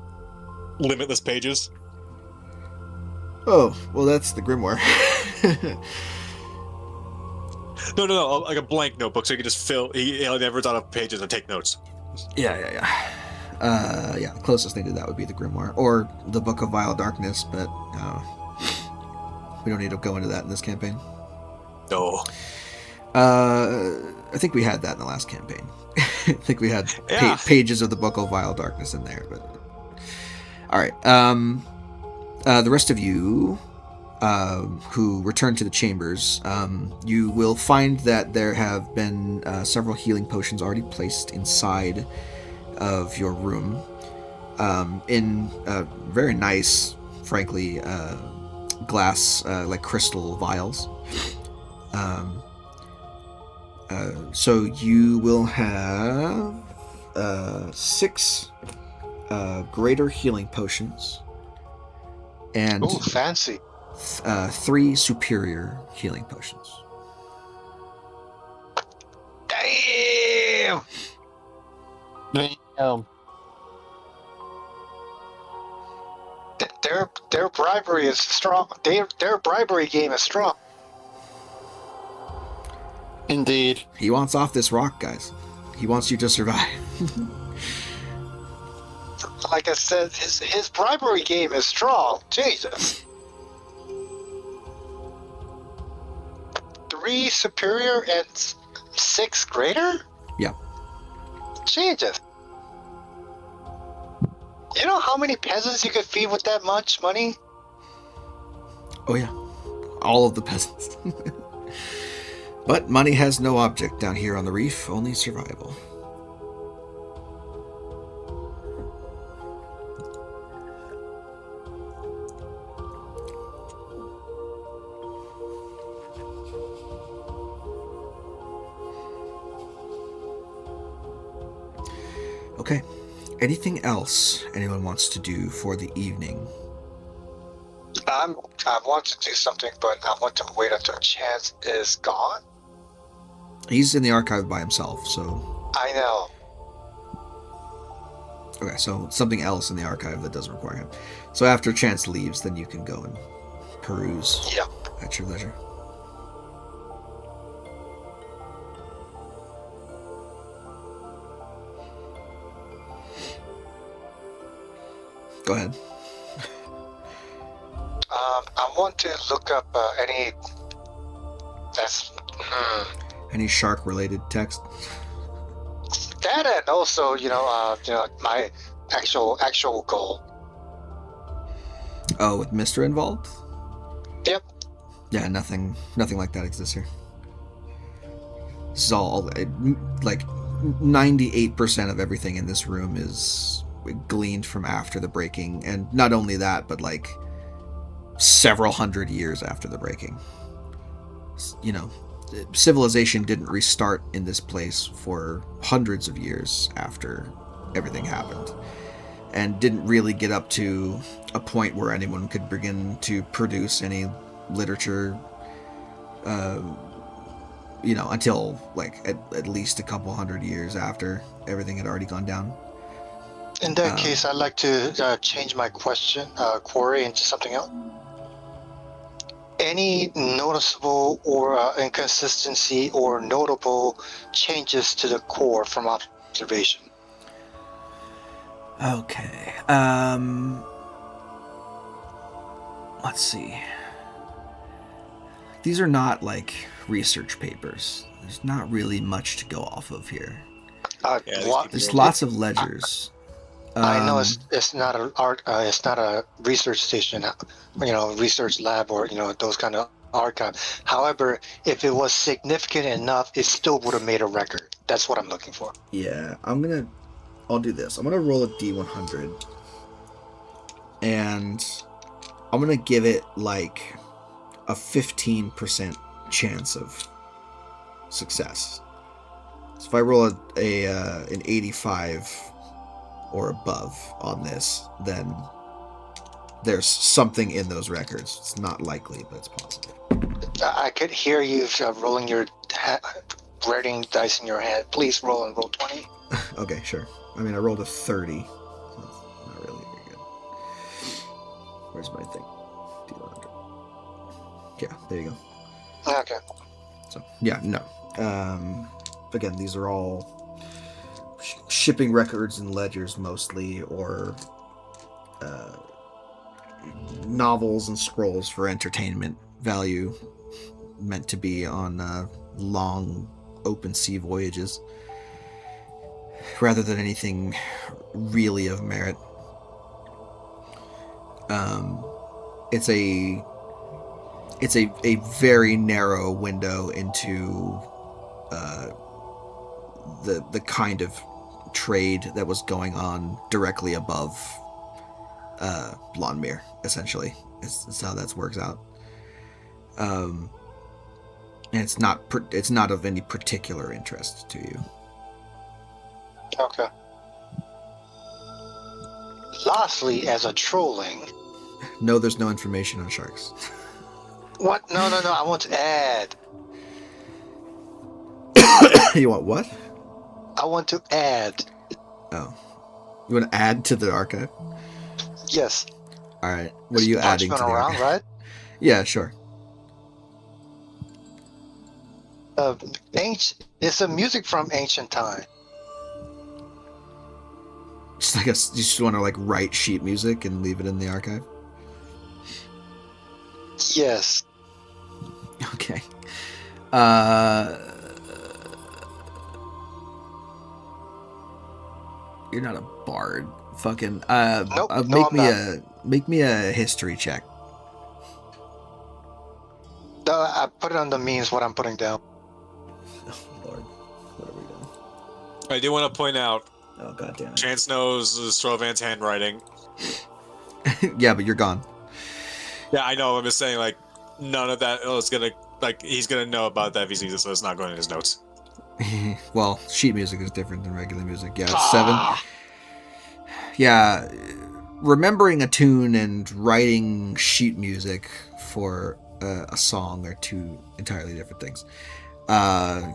limitless pages. Oh, well, that's the grimoire. No, like a blank notebook, so you can just fill. He never thought of pages and take notes. Yeah. Yeah, the closest thing to that would be the grimoire. Or the Book of Vile Darkness, but we don't need to go into that in this campaign. No. I think we had that in the last campaign. I think we had pages of the Book of Vile Darkness in there. But all right. The rest of you who return to the chambers, you will find that there have been several healing potions already placed inside of your room in very nice, frankly, glass, like crystal vials. So you will have 6 greater healing potions and Ooh, fancy. 3 superior healing potions. Damn! Their bribery is strong. Their bribery game is strong. Indeed. He wants off this rock, guys. He wants you to survive. Like I said, his bribery game is strong. Jesus. 3 superior and 6 greater? Yeah. Jesus. You know how many peasants you could feed with that much money? Oh yeah, all of the peasants. But money has no object down here on the reef, only survival. Okay. Anything else anyone wants to do for the evening? I want to do something, but I want to wait until Chance is gone. He's in the archive by himself, so... I know. Okay, so something else in the archive that doesn't require him. So after Chance leaves, then you can go and peruse at your leisure. Go ahead. I want to look up any... Any shark-related text? That and also, my actual goal. Oh, with Mr. involved? Yep. Yeah, nothing like that exists here. This is all like 98% of everything in this room is gleaned from after the breaking, and not only that, but like several hundred years after the breaking. You know, civilization didn't restart in this place for hundreds of years after everything happened, and didn't really get up to a point where anyone could begin to produce any literature, until like at least a couple hundred years after everything had already gone down. In that case, I'd like to change my query into something else. Any noticeable or inconsistency or notable changes to the core from observation? Okay. Let's see. These are not like research papers. There's not really much to go off of here. There's lots of ledgers. I know it's not an art. It's not a research station, research lab, or those kind of archive. However, if it was significant enough, it still would have made a record. That's what I'm looking for. Yeah, I'll do this. I'm gonna roll a D100, and I'm gonna give it like a 15% chance of success. So if I roll an 85 or above on this, then there's something in those records. It's not likely, but it's possible. I could hear you rolling your writing dice in your head. Please roll and roll 20. Okay, sure. I mean, I rolled a 30. So that's not really very good. Where's my thing? D100. Yeah, there you go. Okay. So, yeah, no. Again, these are all shipping records and ledgers mostly, or novels and scrolls for entertainment value, meant to be on long open sea voyages, rather than anything really of merit. It's a very narrow window into the kind of trade that was going on directly above Lonnmir, essentially. It's how that works out. And it's not of any particular interest to you. Okay. Lastly, as a trolling. No, there's no information on sharks. What? No. I want to add. You want what? I want to add. Oh. You want to add to the archive? Yes. Alright. What are you adding to the around, archive? right? Yeah, sure. It's a music from ancient time. Just like you just want to like write sheet music and leave it in the archive? Yes. Okay. You're not a bard. Fucking Nope. make me a history check. I put it on the means what I'm putting down. Oh Lord. What are we doing? I do want to point out, Oh god damn it. Chance knows Strovan's handwriting. Yeah, but you're gone. Yeah, I know. I'm just saying, like, none of that is gonna, like, he's gonna know about that if he sees it, so it's not going in his notes. Well, sheet music is different than regular music. Yeah, it's 7. Yeah, remembering a tune and writing sheet music for a song are two entirely different things.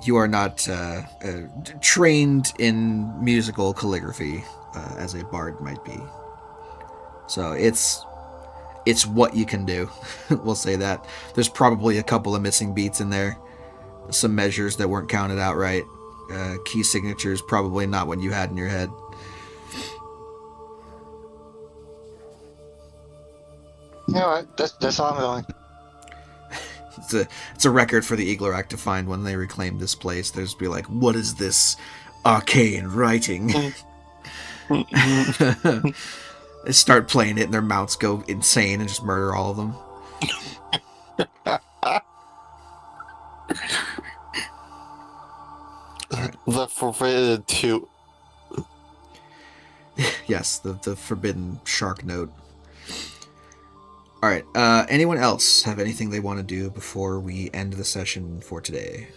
You are not trained in musical calligraphy as a bard might be. So it's what you can do. We'll say that. There's probably a couple of missing beats in there. Some measures that weren't counted out right. Key signatures, probably not what you had in your head. Alright, that's all I'm doing. It's a record for the Iglorak to find when they reclaim this place. There's be like, what is this arcane writing? They start playing it and their mounts go insane and just murder all of them. Right. The forbidden two. Yes, the forbidden shark note. Alright, anyone else have anything they want to do before we end the session for today?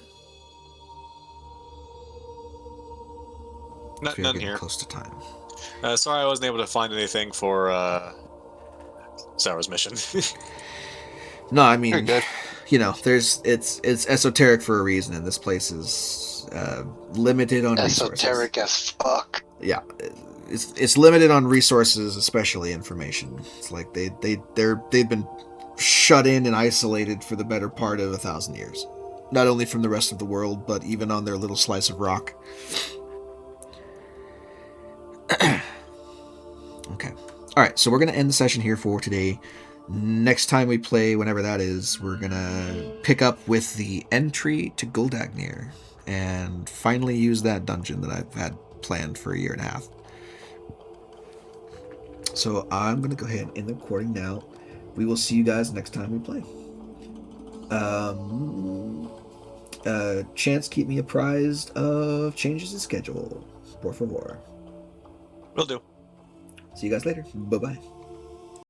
We are None getting here. close to time. Sorry I wasn't able to find anything for Sour's mission. No, I mean, Very good. you know, it's esoteric for a reason, and this place is limited on Esoteric as fuck. resources. Yeah, it's limited on resources, especially information. It's like they've been shut in and isolated for the better part of 1,000 years, not only from the rest of the world, but even on their little slice of rock. Okay. All right, so we're going to end the session here for today. Next time we play, whenever that is, we're going to pick up with the entry to Goldagnir and finally use that dungeon that I've had planned for a year and a half. So I'm going to go ahead and end the recording now. We will see you guys next time we play. Chance, keep me apprised of changes in schedule. Por favor. Will do. See you guys later. Bye-bye.